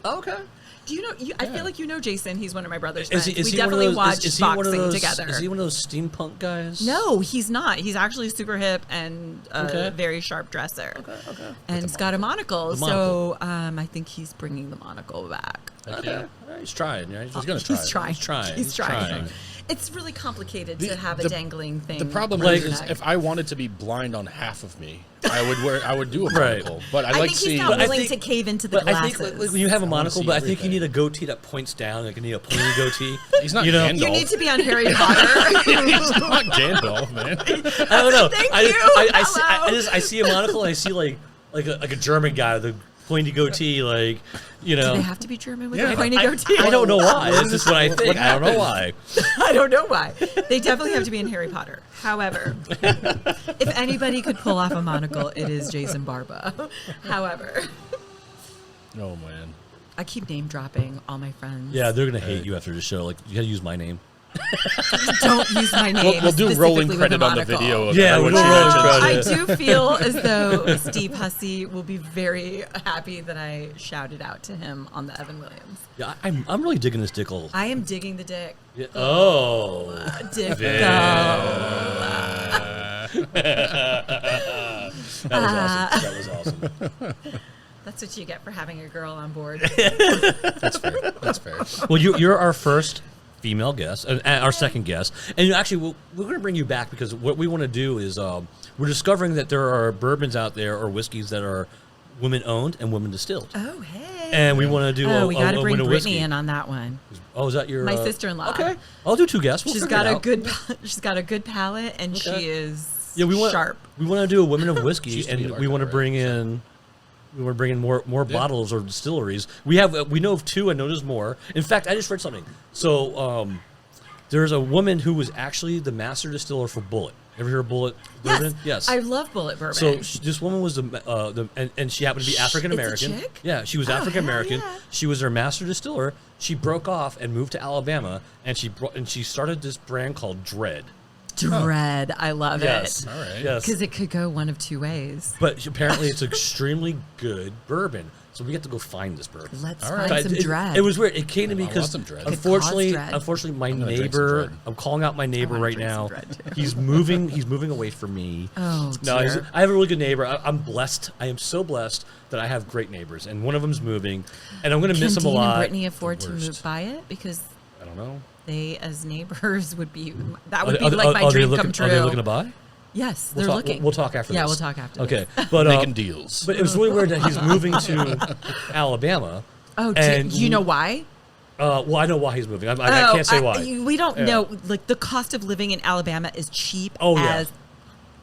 Oh, okay. Do you know? I Yeah. feel like you know Jason. He's one of my brother's Is friends. he, is We he one of definitely those? watched Is he one of boxing those? together. Is he one of those steampunk guys? No, he's not. He's actually super hip and a Okay. very sharp dresser. Okay. And he's got a monocle. The So I think he's bringing the monocle back. Heck Okay. yeah. All right, he's trying. Right? He's gonna try. He's trying. He's trying. He's He's trying. trying. It's really complicated The- to have a the- dangling thing. The problem around is, your is neck. if I wanted to be blind on half of me, I would do a Right. monocle. But I I like think he's seeing. not But I willing think- to cave into the But I glasses. think like, when you have a I wanna monocle, see but I think you everything. need a goatee that points down, like you need a pointy goatee. He's not you know? Gandalf. you need to be on Harry Potter. He's not Gandalf, man. I don't know. Thank I, you. I see a monocle and I see like a German guy with a pointy goatee, like Do they know. have to be German with Yeah. a pointy goatee? I don't know why. It's just what I think. I don't know why. I don't know why. They definitely have to be in Harry Potter. However, if anybody could pull off a monocle, it is Jason Barba. However, Oh man. I keep name dropping all my friends. Yeah, they're gonna hate you after the show. Like you gotta use my name. Don't use my name. We'll do specifically rolling with a credit on the monocle. video. Of Yeah, everyone we'll she do rolling Well, I credit. do feel as though Steve Hussey will be very happy that I shouted out to him on the Evan Williams. Yeah, I'm really digging this Dickel. I am digging the dick. Yeah. Oh, Dickel. that was awesome. That was awesome. That's what you get for having a girl on board. That's fair. That's fair. Well, you're our first female guest, and our second guest, and actually we're going to bring you back because what we want to do is we're discovering that there are bourbons out there or whiskeys that are women owned and women distilled, Oh, hey. and we want to do we got to a bring winter Brittany whiskey. in on that one. Oh, is that your My sister-in-law. Okay, I'll do two guests. We'll She's figure got it a out. good. She's got a good palate, and Okay. she is Yeah, we want sharp. We want to do a women of whiskey, She used to be and the we want to bartender, bring in. We want to bring in more bottles or distilleries. We know of two. I know there's more. In fact, I just read something. So there's a woman who was actually the master distiller for Bullet. Ever hear of Bullet bourbon? Yes. I love Bullet bourbon. So this woman was and she happened to be African American. It's a chick? Yeah, she was Oh, African American. hell yeah. She was their master distiller. She broke off and moved to Alabama, and she started this brand called Dread. Dread. I love Yes. it. All right. Yes. Because it could go one of two ways. But apparently, it's extremely good bourbon. So we get to go find this bourbon. Let's All find right. some dread. It was weird. It came to me I want because some Dread. unfortunately, Could cause dread. my I'm gonna drink some neighbor. Dread. I'm calling out my neighbor wanna right drink some now. Dread, too. He's moving. He's moving away from me. Oh, No, dear. I have a really good neighbor. I'm blessed. I am so blessed that I have great neighbors, and one of them's moving, and I'm going to Can miss him a Dean and lot. Brittany afford to worst. move by it? Because I don't know. they, as neighbors, would be. That Are would they- be like my are they dream looking, come true. Are they looking to buy? Yes, We'll they're talk, looking. We'll talk after Yeah, this. we'll talk after Okay, this. but Making deals. But it was really weird that he's moving to Alabama. Oh, and do you know why? Well, I know why he's moving. I can't say why. We don't Yeah. know. Like the cost of living in Alabama is cheap. Oh, yeah. as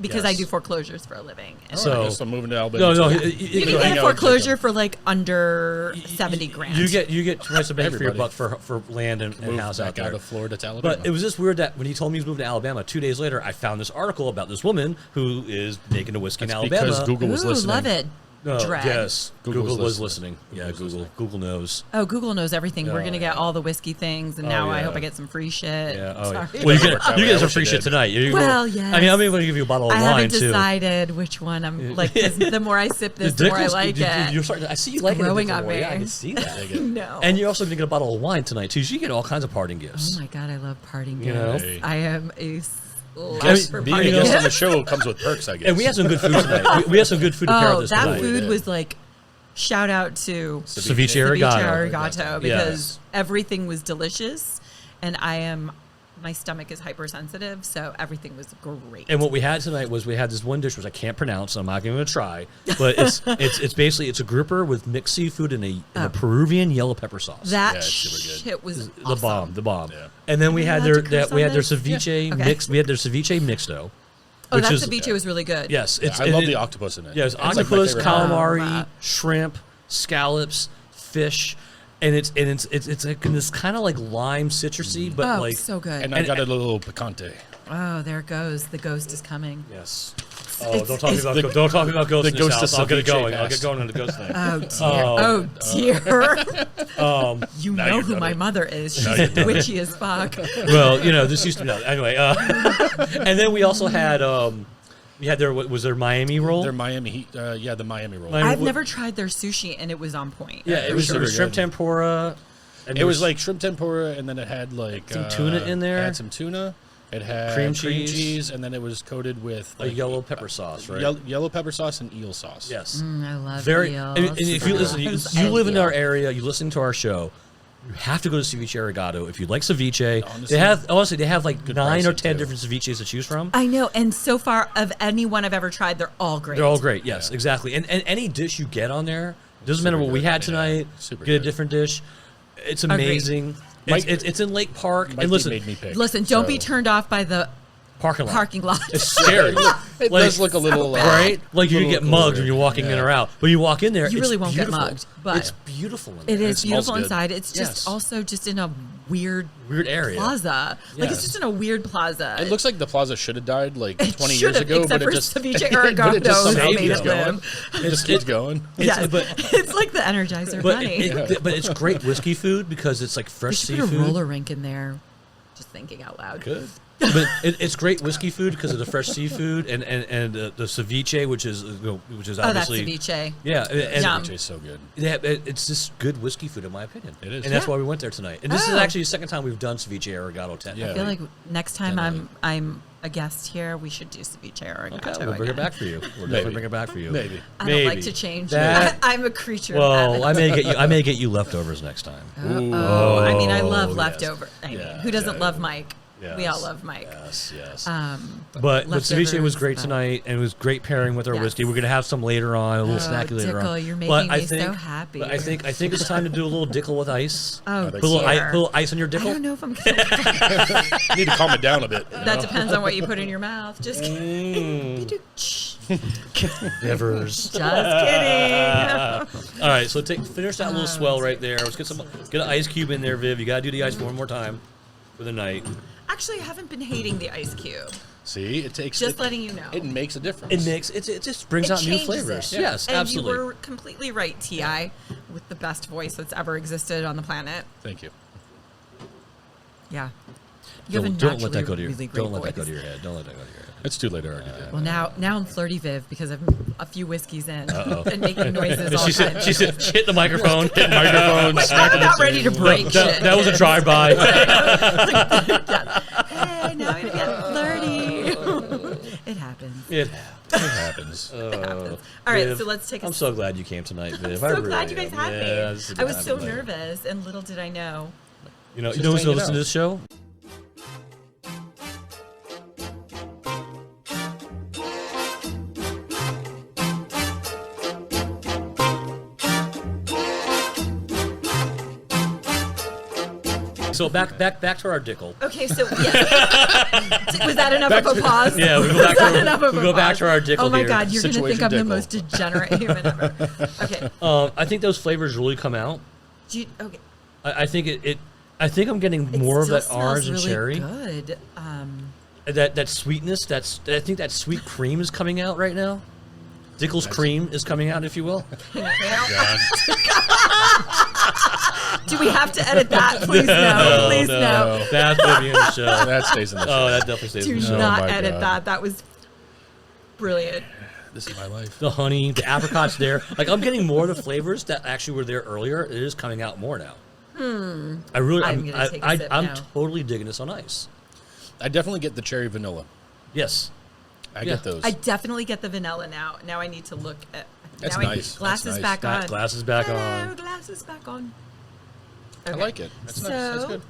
because I Yes. do foreclosures for a living. And So- So I'm moving to Alabama. No, too. no. you go can hang get a out with foreclosure Jacob. for like under 70 grand. You get twice a bang for your Everybody. buck for land and Move house out back there. out of Florida to Alabama. But it was just weird that when he told me he was moving to Alabama, 2 days later, I found this article about this woman who is making a whiskey That's in Alabama. because Google was Ooh, listening. love it. No, Dread. yes, Google Google was was listening. Yeah, Google knows. Oh, Google knows everything. We're Oh, gonna get yeah. all the whiskey things, and Oh, now I yeah. hope I get some free shit. Yeah. Oh, Sorry. yeah. Well, you I get some wish free I shit did. tonight. Well, yes. I mean, I'm even going to give you a bottle of I wine haven't too. decided which one I'm like. 'Cause the more I sip this, the more I like it. You're starting. I see you liking growing it on more. me. Yeah, I can see that. No. And you're also going to get a bottle of wine tonight too. So you get all kinds of parting gifts. Oh my god, I love parting You know? gifts. Hey. I am a slut Guess- for Being a parting guest on the gifts. show comes with perks, I guess. And we had some good food tonight. We had some good food to pair with Oh, this that tonight. food did. was like, shout out to Ceviche Ceviche Arigato. Arigato because Yes. everything was delicious, and I am my stomach is hypersensitive, so everything was great. And what we had tonight was we had this one dish which I can't pronounce, so I'm not even going to try. But it's basically a grouper with mixed seafood and a Peruvian yellow pepper sauce. That Yeah, it's super good. shit was awesome. The bomb. Yeah. And then we Am I had allowed their to curse we had on their this? ceviche Okay. mix. We had their ceviche mixto. Oh, which that is- ceviche was really good. Yes, I love the octopus in it. Yeah, it's like my octopus, favorite. calamari, Wow. shrimp, scallops, fish, and it's like in this kind of like lime citrusy, but Oh, like so good. And I got a little picante. Oh, there it goes. The ghost is coming. yes. It's- Oh, don't talk it's- about ghosts. the in this ghost house. of I'll get it ceviche going. I'll cast. get going on the ghost thing. Oh dear. Oh dear. You Now know you've who done my it. mother is. Now She's you've done it. witchy as fuck. Well, this used to be anyway. And then we also had we had their Miami roll. Their Miami heat. Yeah, the Miami roll. Miami- I've never tried their sushi, and it was on point. yeah, it was super shrimp good. tempura. And It was like shrimp tempura, and then it had like Some tuna in there. It had some tuna. It had Cream cream cheese. cheese, and then it was coated with a yellow pepper sauce, right? Yellow pepper sauce and eel sauce. Yes. I love Very. eels. And if you listen, you I live in eel. our area, you listen to our show. You have to go to Ceviche Arigato if you like ceviche. Honestly, They have like good 9 or pricing, 10 too. different ceviches to choose from. I know, and so far of anyone I've ever tried, they're all great. They're all great. Yes, exactly. And any dish you get on there, doesn't matter what we good, had yeah. tonight. Super get a good. different dish. It's Agreed. amazing. Mike- It's in Lake Park. Mikey And listen, made me pick. Listen, don't be so- turned off by the parking lot. parking lot. It's scary. It Like- does look a little right? Like you little- get little mugged weird. when you're walking in Yeah. or out. But you walk in there, You it's really won't get beautiful. mugged, but it's beautiful in It there. is smells beautiful good. inside. It's just Yes. also just in a weird Area. plaza. Like Yes. it's just in a weird plaza. It looks like the plaza should have died like It 20 should years have, ago, except but it for just ceviche but it just Arigato somehow made keeps it going. live. It just keeps going. Yes, but- it's like the Energizer Bunny. But it's great whiskey food because it's like We fresh should put a seafood. roller rink in there. Just thinking out loud. Good. But it's great whiskey food because of the fresh seafood and the ceviche, which is Oh, that's obviously ceviche. yeah, and Yum. It tastes so good. yeah, it's just good whiskey food in my opinion. It is. and that's Yeah. why we went there tonight. And this is Oh. actually the second time we've done ceviche Arigato 10. Yeah. I feel like next time Definitely. I'm a guest here, we should do ceviche Arigato. Okay, we'll bring it again. back for you. We'll Maybe. definitely bring it back for you. Maybe. I don't like Maybe. to change. That- I'm a creature of Well, habit. I may get you leftovers next time. Oh, I mean, I love yes. leftover. I mean, Yeah, who doesn't yeah, love Mike? We all Yes. love Mike. Yes. Leftovers, But ceviche was great but- tonight, and it was great pairing with our Yes. whiskey. We're gonna have some later on, a little Oh, snacky later on. Dickel, you're But making I me so think- happy. But I think it's time to do a little Dickel with ice. Oh, think Put a little, dear. put a little ice on your I Dickel. don't know if I'm gonna. You need to calm it down a bit. That depends on what you put in your mouth. Just kidding. Just Rivers. kidding. All right, so finish that little swell right there. Let's get an ice cube in there, Viv. You gotta do the ice one more time for the night. Actually, I haven't been hating the ice cube. See, it takes. Just it, letting you know. It makes a difference. It just brings It out new changes flavors. it. Yes, and absolutely. you were completely right, Ti, with the best voice that's ever existed on the planet. Thank you. Yeah. You have a Don't let that naturally go to your. really great Don't let that go voice. to your head. Don't let that go to your head. It's too late to argue that. Well, now I'm flirty Viv because I'm a few whiskeys in and making noises all She the time. said, "Hit the microphone." Hit microphone, I'm smacking about the ready to table. break shit. That was a drive-by. Hey, now I'm gonna get flirty. It happens. It It happens. It happens. All right, Viv, so let's take a I'm so glad you came tonight, Viv. I'm I so really glad you guys am. had Yeah, me. this is I was happy so night. nervous, and little did I know. You know Just who's hang it listening to out. this show? So back to our Dickel. Okay, so yes. Was that enough of a pause? Yeah, we go back Was that enough to of we a go back pause? to our Dickel Oh my here. God, you're gonna think Situation I'm the Dickel. most degenerate human ever. Okay. I think those flavors really come out. Okay. I think it. I think I'm getting It more of still that orange and smells cherry. really Good. That sweetness. I think that sweet cream is coming out right now. Dickel's cream is coming out, if you will. Do we have to edit that? Please no. Please no. That's Vivian's show. That stays in the show. Oh, that definitely stays in Do the show. not my edit God. that. That was brilliant. This is my life. The honey, the apricots there. Like I'm getting more of the flavors that actually were there earlier. It is coming out more now. I really, I'm gonna take a sip I'm now. totally digging this on ice. I definitely get the cherry vanilla. Yes. I Yeah. get those. I definitely get the vanilla now. Now I need to look at. That's now nice. Glasses That's nice. back on. Glasses back Hello, on. glasses back on. I Okay. like it. That's nice. That's So- good.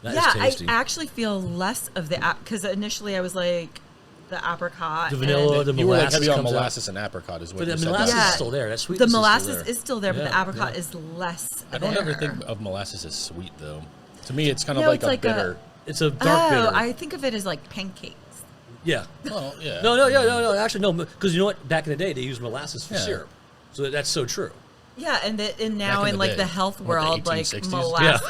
That yeah, is tasty. I actually feel less of the because initially I was like the apricot, The vanilla, and the You were like molasses heavy on comes out. molasses and apricot is what But you the said. molasses Yeah. is still there. That the sweetness molasses is still there. but the Yeah, apricot yeah. is less. I don't there. ever think of molasses as sweet though. To me, it's kind of No, like it's a like a- bitter. It's a dark bitter. I think of it as like pancakes. Yeah. Well, yeah. No. Actually, no. Because you know what? Back in the day, they used molasses for Yeah. syrup. So that's so true. Yeah, and now Back in in the like day. the health What, the world, like 1860s? molasses.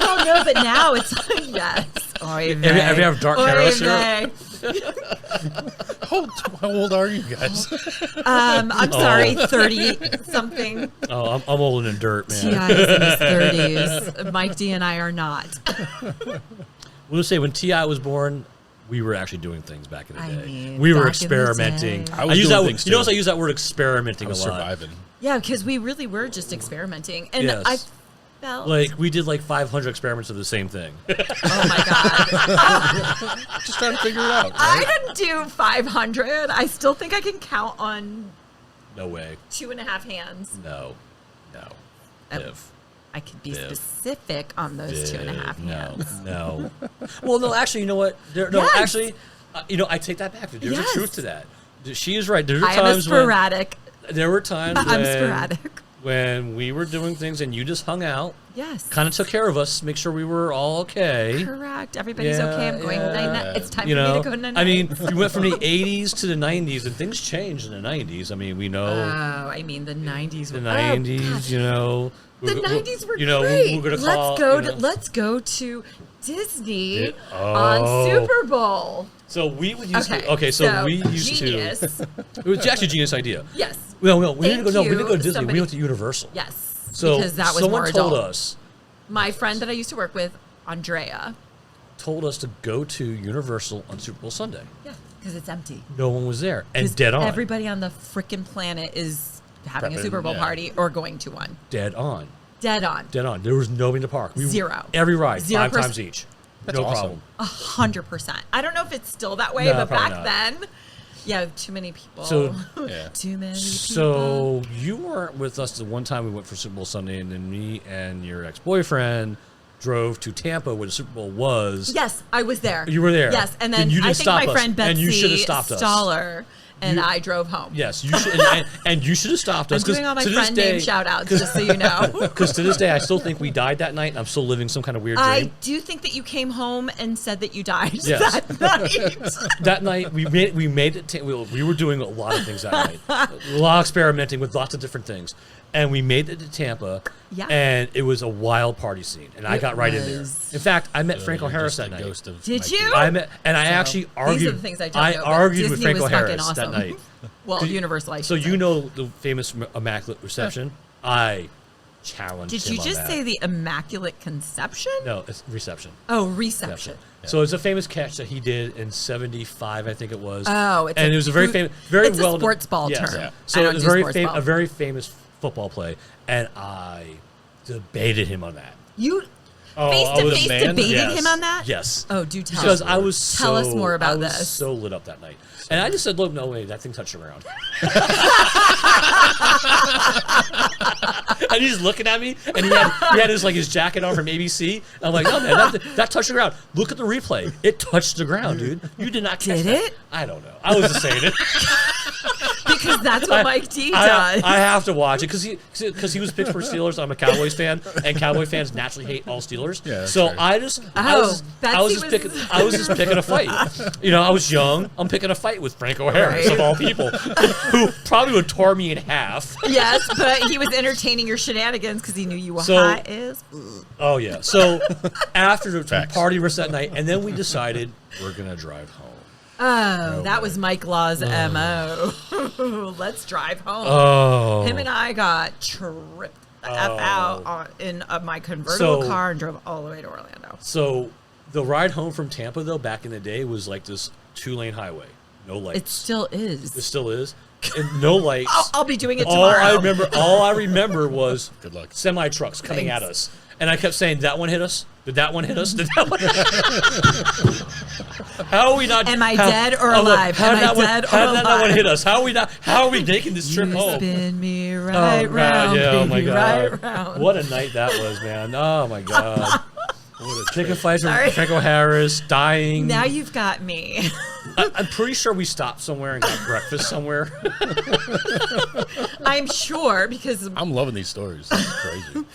Oh no, but now it's like yes. Oy Have you have dark Oy Caro syrup? vey. How old are you guys? I'm sorry, 30 something. Oh, I'm old and in dirt, man. T.I. is in his 30s. Mike D and I are not. We'll say when T.I. was born, we were actually doing things back in the I day. mean, We were back in the experimenting. day. I was use doing that. things You notice too. I use that word experimenting I was a lot. surviving. Yeah, because we really were just experimenting, and Yes. I felt Like we did like 500 experiments of the same thing. oh my god, Just trying to figure it out. I Right? didn't do 500. I still think I can count on No way. 2.5 hands. No. Oh. Viv. I could be Viv. specific on those 2.5 hands. No. Well, no. Actually, you know what? Yes. Actually, I take that back. There's Yes. a truth to that. She is right. There were I am a times when sporadic. there were times I'm when, sporadic. when we were doing things and you just hung out, Yes. kind of took care of us, make sure we were all okay. Correct. Everybody's Yeah, okay. I'm going yeah. night-night. It's time You for know, me to go night-night. I mean, we went from the 80s to the 90s, and things changed in the 90s. I mean, we know oh, I mean the 90s. the were, 90s. You know, the 90s were you know, great. we're gonna call. Let's go to Disney Yeah. on Oh. Super Bowl. So we would use. Okay. Okay, so we used genius. to. It was actually a genius idea. Yes. No, we didn't Thank go. No, we you, didn't go to Disney. somebody- We went to Universal. Yes. So because that was someone more told adult. us My friend that I used to work with, Andrea. to go to Universal on Super Bowl Sunday. Yeah. Because it's empty. No one was there, and 'Cause dead on. Everybody on the freaking planet is having a Prepping, Super Bowl yeah. party or going to one. Dead on. Dead on. Dead on. There was nobody in the park. Zero. Every ride, 0%. 5 times each. That's no awesome. problem. 100%. I don't know if it's still that way, No, but probably back not. then, yeah, too many people. So- Yeah. too many people. So you weren't with us the one time we went for Super Bowl Sunday, and then me and your ex-boyfriend drove to Tampa where the Super Bowl was. Yes, I was there. You were there. Yes, and Then then you didn't I think stop my us, friend Betsy and you should have stopped us. Staller and You- I drove home. Yes, you should, and you should have stopped I'm us. 'cause doing all my to this friend name day- shout outs, just so you know. Because to this day, I still think we died that night, and I'm still living some kind of weird dream. I do think that you came home and said that you died Yes. that night. That night, we made it. We were doing a lot of things that night. A lot of experimenting with lots of different things. And we made it to Tampa, Yeah. and it was a wild party scene. And I It got right in there. was. In fact, I met Franco You're Harris just that a night. ghost of Did Mike you? D. I met, and I actually argued. These are the things I don't know, but argued with Disney Franco was fucking Harris that awesome. night. Well, Universal. I So should you say. know the famous Immaculate Reception? I challenged Did him you on just that. say the Immaculate Conception? No, it's Reception. Oh, Reception. So it's a famous catch that he did in '75, I think it was. Oh, it's and a it was a very food- famous, very it's a well sports ball yes. term. Yeah. So I it don't was do very sports ball. a very famous football play, and I debated him on that. You Oh, face I to was- face man? debated Yes. him on that? Yes. Oh, do tell Because us. I was Tell us more about I was this. so lit up that night, and I just said, "Look, no way, that thing touched the ground." And he's looking at me, and he had his jacket on from ABC. I'm like, "No, man, that touched the ground. Look at the replay. It touched the ground, dude. You did not catch Did that." it? I don't know. I was just saying it. Because that's what Mike D I does. have to watch it because he was Pittsburgh Steelers. I'm a Cowboys fan, and Cowboy fans naturally hate all Steelers. Yeah, that's so fair. I was Betsy just picking a fight. You know, I was young. I'm picking a fight with Franco Harris Right. of all people, who probably would tore me in half. Yes, but he was entertaining your shenanigans because he knew you were So- hot as. Oh yeah. So after the Facts. party rest that night, and then we decided we're gonna drive home. Oh, that was Mike Law's MO. Let's drive home. Oh. Him and I got tripped the F out in my convertible So- car and drove all the way to Orlando. So the ride home from Tampa, though, back in the day, was like this 2-lane highway, no lights. It still is. It still is. And no lights. I'll be doing it all tomorrow. all I remember was Good luck. semi trucks coming Thanks. at us, and I kept saying, "That one hit us. Did that one hit us? Did that one?" How are we not? Am I how- dead or I'm like, alive? how Am did I that one- dead how or did that one alive? hit us? How are we not? How are we making this trip You home? spin me Oh, right God, round, yeah, oh my baby, God. right round. What a night that was, man. Oh my God. Taking fights from Sorry. Franco Harris, dying. Now you've got me. I'm pretty sure we stopped somewhere and got breakfast somewhere. I'm sure because I'm loving these stories. This is crazy.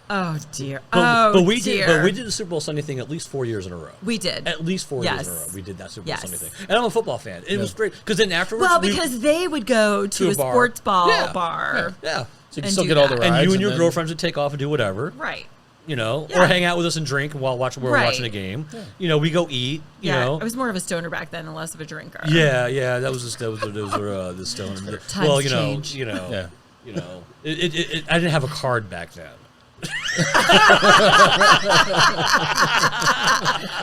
oh dear. But we dear. did the Super Bowl Sunday thing at least 4 years in a row. We did. At least 4 years in a row. Yes. We did that Super Bowl Yes. Sunday thing. And I'm a football fan. It was great. Because then afterwards... Well, because they would go to a bar. sports ball Yeah. bar. Yeah. So you can And still do get all the that. rides. And you and your then- girlfriends would take off and do whatever. Right. You know, Yeah. or hang out with us and drink while we're Right. watching the game. Yeah. You know, we go eat. You Yeah. know, I was more of a stoner back then and less of a drinker. yeah. That was the stone. Times Well, change. you know, Yeah. I didn't have a card back then.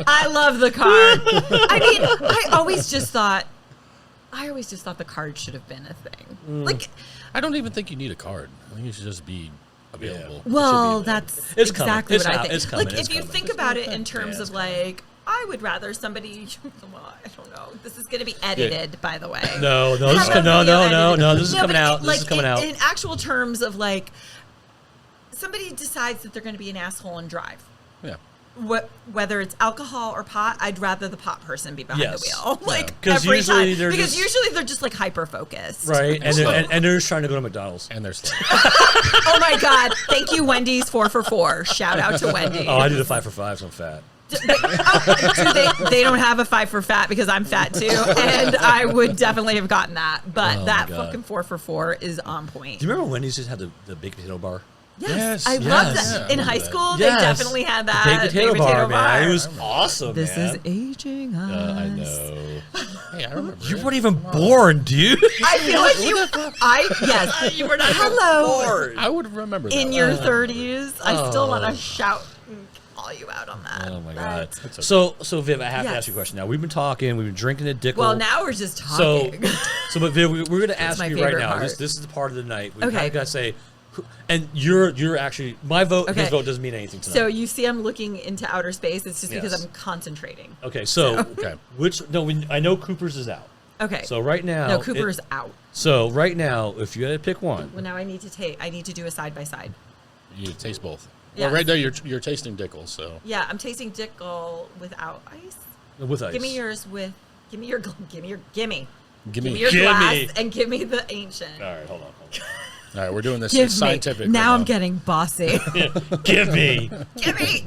I love the card. I mean, I always just thought the card should have been a thing. Like, I don't even think you need a card. I think it should just be available. well, be there. that's It's coming. exactly It's what I out. think. It's coming. Like, It's if you coming. think about it in terms Yeah, of it's like, I would rather somebody. Well, I don't know. This is going to be edited, by the way. No, this is Probably edited. This is No, coming but out. Like, This is coming out. In actual terms of like, somebody decides that they're going to be an asshole and drive. Yeah. Whether it's alcohol or pot, I'd rather the pot person be behind Yes. the wheel. Like 'Cause every usually time. they're Because just- usually they're just like hyper focused. Right, and they're just trying to go to McDonald's. And there's Oh my God. Thank you, Wendy's 4 for 4. Shout out to Wendy's. Oh, I do the 5 for 5, so I'm fat. They don't have a 5 for fat because I'm fat too. And I would definitely have gotten that. But Oh my that God. fucking 4 for 4 is on point. Do you remember Wendy's just had the baked potato bar? Yes, Yes, I yes. love that. Yeah, I In remember high that. school, Yes. they definitely had that. Baked potato bar, man. bar. It was awesome, This man. is aging us. I know. Hey, I remember. You it. weren't even born, dude. I feel like yes. You were not Hello. born. I would remember that. In your 30s, I still want to shout and call you out on that. Oh my god. But- So Viv, I have to Yes. ask you a question. Now we've been talking, we've been drinking at Dickel. Well, now we're just so talking. but Viv, we're going to ask my you right favorite now. part. This is the part of the night. We Okay. kind of got to say, and you're actually my vote. Okay. His vote doesn't mean anything tonight. So you see, I'm looking into outer space. It's just because Yes. I'm concentrating. Okay, so Okay. I know Cooper's is out. Okay. So right now, no, Cooper's out. So right now, if you had to pick one, Well, now I need to do a side by side. You taste both. Yes. Well, right now you're tasting Dickel, so Yeah, I'm tasting Dickel without ice. with ice, Give me yours with. Give me your gimme. glass and give me the ancient. All right, hold on. All right, we're doing this Give scientific. me. Now right I'm getting bossy. Give me. give me.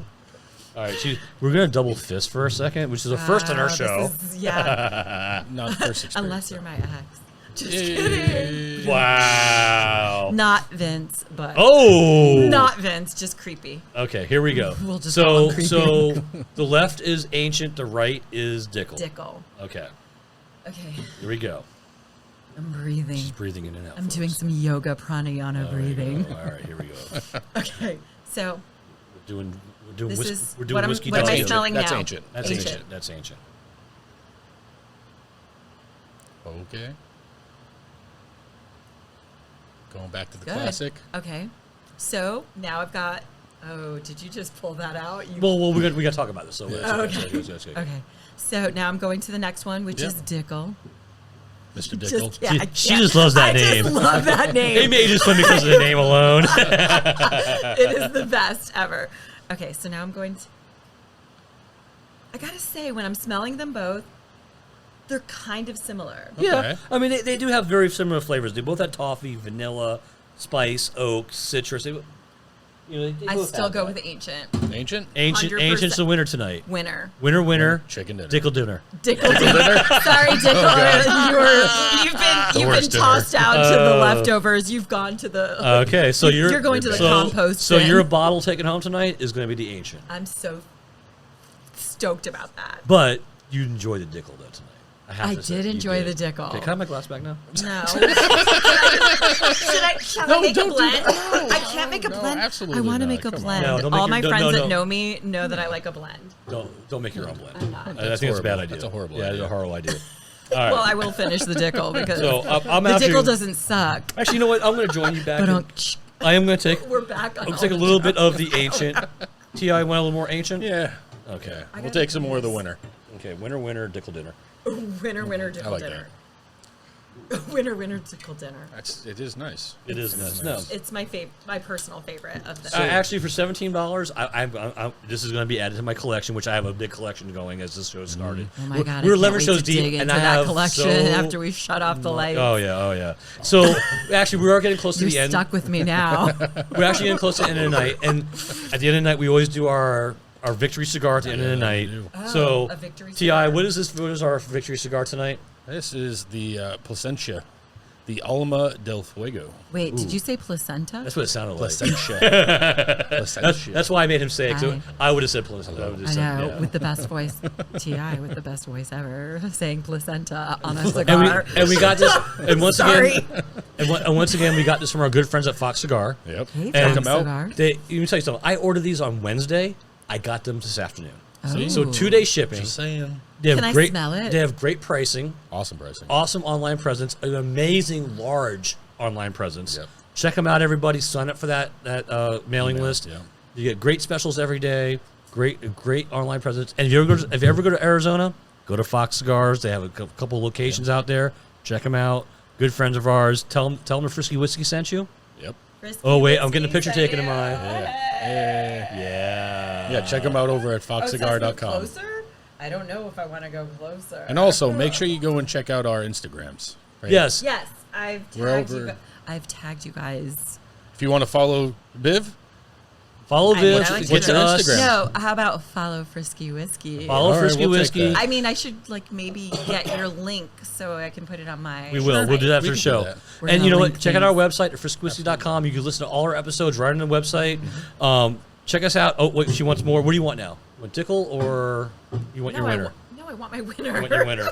All right, we're gonna double fist for a second, which is a first on our Wow, show. this is- yeah. Not first experience. Unless you're my ex. Just Yay. kidding. Wow. Not Vince, but Oh. not Vince. Just creepy. Okay, here we go. We'll just call him creepy. So the left is Ancient, the right is Dickel. Dickel. Okay, Okay. here we go. I'm breathing. Just breathing in and out. I'm folks. doing some yoga pranayama There we go. breathing. All right, here we go. Okay. So We're doing This whiskey. is- We're doing what am- whiskey. what am I Dutch. smelling That's now? ancient. That's Ancient. ancient. That's ancient. Okay. Going back to the Good. classic. Okay. So now I've got. Oh, did you just pull that out? You, Well, we got to talk about this. So Okay. that's okay. okay. So now I'm going to the next one, which Yeah. is Dickel. Mr. Dickel. Just, yeah, I She can't- just loves that I name. just love that name. They made it just fun because of the name alone. It is the best ever. Okay, so now I'm going to. I gotta say, when I'm smelling them both, they're kind of similar. Yeah, Okay. I mean they do have very similar flavors. They both have toffee, vanilla, spice, oak, citrus. They I both still have go that. with ancient. Ancient. Ancient. 100%. Ancient's the winner tonight. Winner. Winner. Chicken dinner. Dickel dinner. Dickel dinner. Sorry, Dickel. You've been worst dinner. tossed out to the leftovers. You've gone to the. Okay, so you're going to the compost So bin. your bottle taken home tonight is going to be the Ancient, I'm so stoked about that. but you enjoy the Dickel though tonight. I to say, did you enjoy did. the Dickel. Okay, can I have my glass back now? No. Shall I make a don't do blend? that. No, I can't make a no, blend. absolutely I want to not. make a Come on. blend. No, don't make All your- my no, friends no, that no. know me know that I like a blend. Don't make your own blend. not. I think it's a bad horrible. idea. That's a horrible Yeah, it's idea. a horrible idea. All right. Well, I will finish the Dickel because So I'm the actually. Dickel doesn't suck. Actually, you know what? I'm going to join you back. But in- I am going to take. we're back on. I'm going to take a little bit of the Ancient. Ti, want a little more Ancient? Yeah. Okay. We'll gotta take some do more of the this. winner. Okay. Winner. Dickel dinner. winner I Dickel like dinner. Winter Dickel dinner. It is nice. It is nice. No. It's my personal favorite of the. Actually, for $17, this is going to be added to my collection, which I have a big collection going as this show started. Oh my God! We're I can't 11 wait shows to deep, dig and into I that have collection after we shut off the lights. Oh yeah. So actually, we are getting close to You're the end. stuck with me now. We're actually getting close to the end of the night, and at the end of the night, we always do our victory cigar at the end of the night. So, a victory Ti, cigar. what is this? What is our victory cigar tonight? This is the Placentia, the Alma del Fuego. Wait, did you say placenta? That's what it sounded like. Placentia. Placentia. That's why I made him say it. 'Cause Hi. I would have said placenta. I would have I said, know, yeah. with the best voice, Ti, with the best voice ever, saying placenta on a And cigar. we got this, and once Sorry. again, and once again, we got this from our good friends at Fox Cigar. Yep. Hey, And Fox out. Cigar. Let me tell you something. I ordered these on Wednesday. I got them this afternoon. Oh. So 2-day shipping. Just saying. They have Can I great, smell it? They have great pricing, Awesome pricing. awesome online presence, an amazing large online presence. Yep. Check them out, everybody. Sign up for that mailing Email, list. yeah. You get great specials every day. Great online presence. And if you ever go to Arizona, go to Fox Cigars. They have a couple locations out there. Check them out. Good friends of ours. Tell them the Frisky Whiskey sent you. Yep. Oh wait, I'm getting a picture taken of mine. Yeah. Yeah. Check them out over at foxcigar.com. Closer? I don't know if I want to go closer. And also, make sure you go and check out our Instagrams. Right? Yes. Yes, I've We're tagged you. over- I've tagged you guys. If you want to follow Viv, Follow I mean, Viv. I like Get to to know us. Instagram. No, how about follow Frisky Whiskey? Follow All right, Frisky we'll take Whiskey. that. I mean, I should maybe get your link so I can put it on my. We will. We'll do that after We the can do show. that. We're And gonna you know what? link Check out our things. website at friskwhiskey.com. You can listen to all our episodes right on the website. Check us out. Oh, wait, she wants more. What do you want now? Want Dickel or you want your winner? I want my winner. You want your winner.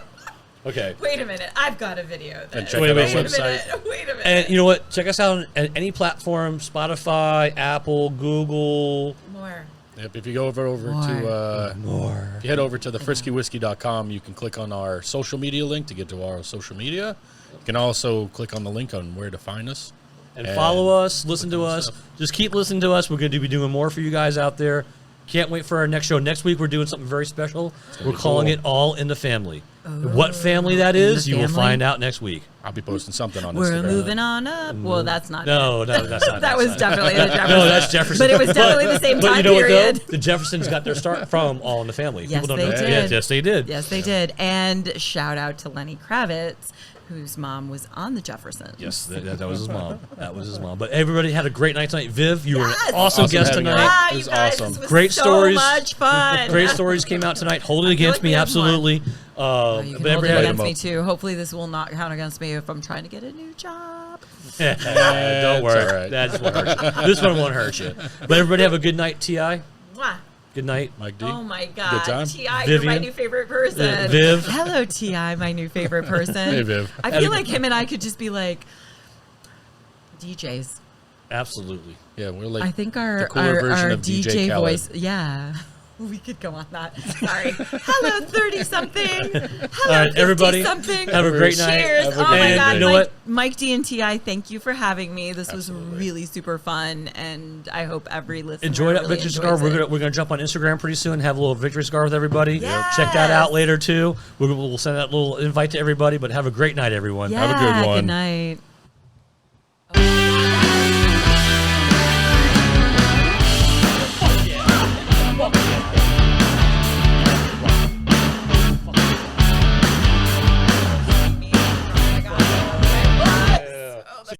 Okay. Wait a minute, I've got a video. And This. check Wait, out wait, our wait. website. Wait a minute. And you know what? Check us out on any platform: Spotify, Apple, Google. More. Yep, if you go over to More. if you head over to the friskywhiskey.com, you can click on our social media link to get to our social media. You can also click on the link on where to find us. And follow us, listen to cool us. stuff. Just keep listening to us. We're going to be doing more for you guys out there. Can't wait for our next show. Next week, we're doing something very special. We're be calling cool. it All in the Family. What family that is, the you will family? find out next week. I'll be posting something on We're Instagram. moving on up. Well, that's not. No, that's not. That was definitely the Jefferson. No, that's Jefferson. But it was definitely the same But time you know period. what, though? The Jeffersons got their start from All in the Family. Yes, People don't they know. did. Yes, they did. Yes, they did. And shout out to Lenny Kravitz, whose mom was on the Jeffersons. Yes, that was his mom. That was his mom. But everybody had a great night tonight. Viv, you were an Yes! awesome Awesome guest having you. tonight. Ah, It you was guys, awesome. this was Great so stories. much fun. Great stories came out tonight. Hold it against like me, we have more. absolutely. You can hold it everybody had against a- me too. Hopefully, this will not count against me if I'm trying to get a new job. Don't It's worry. all right. That just won't hurt you. This one won't hurt you. But everybody have a good night, Ti. Mwah. Good night. Mike D. Oh my God, time? Ti, you're my Vivian? new favorite person. Viv. Hello, Ti, my new favorite person. Hey, Viv. I feel like him and I could just be like DJs. Absolutely. Yeah, we're like I think the our cooler version our of DJ DJ Khaled. voice, yeah. We could go on that. Sorry. Hello, 30-something. Hello, All right, everybody, 50-something. have a great night. Cheers. Have a Oh my great God, night. You know what? Mike D and Ti, thank you for having me. This Absolutely. was really super fun, and I hope every listener Enjoy that really victory enjoys cigar. it. We're gonna jump on Instagram pretty soon. Have a little victory cigar with everybody. Yes. Check that out later too. We'll send that little invite to everybody. But have a great night, everyone. Yeah, Have a good one. Good night.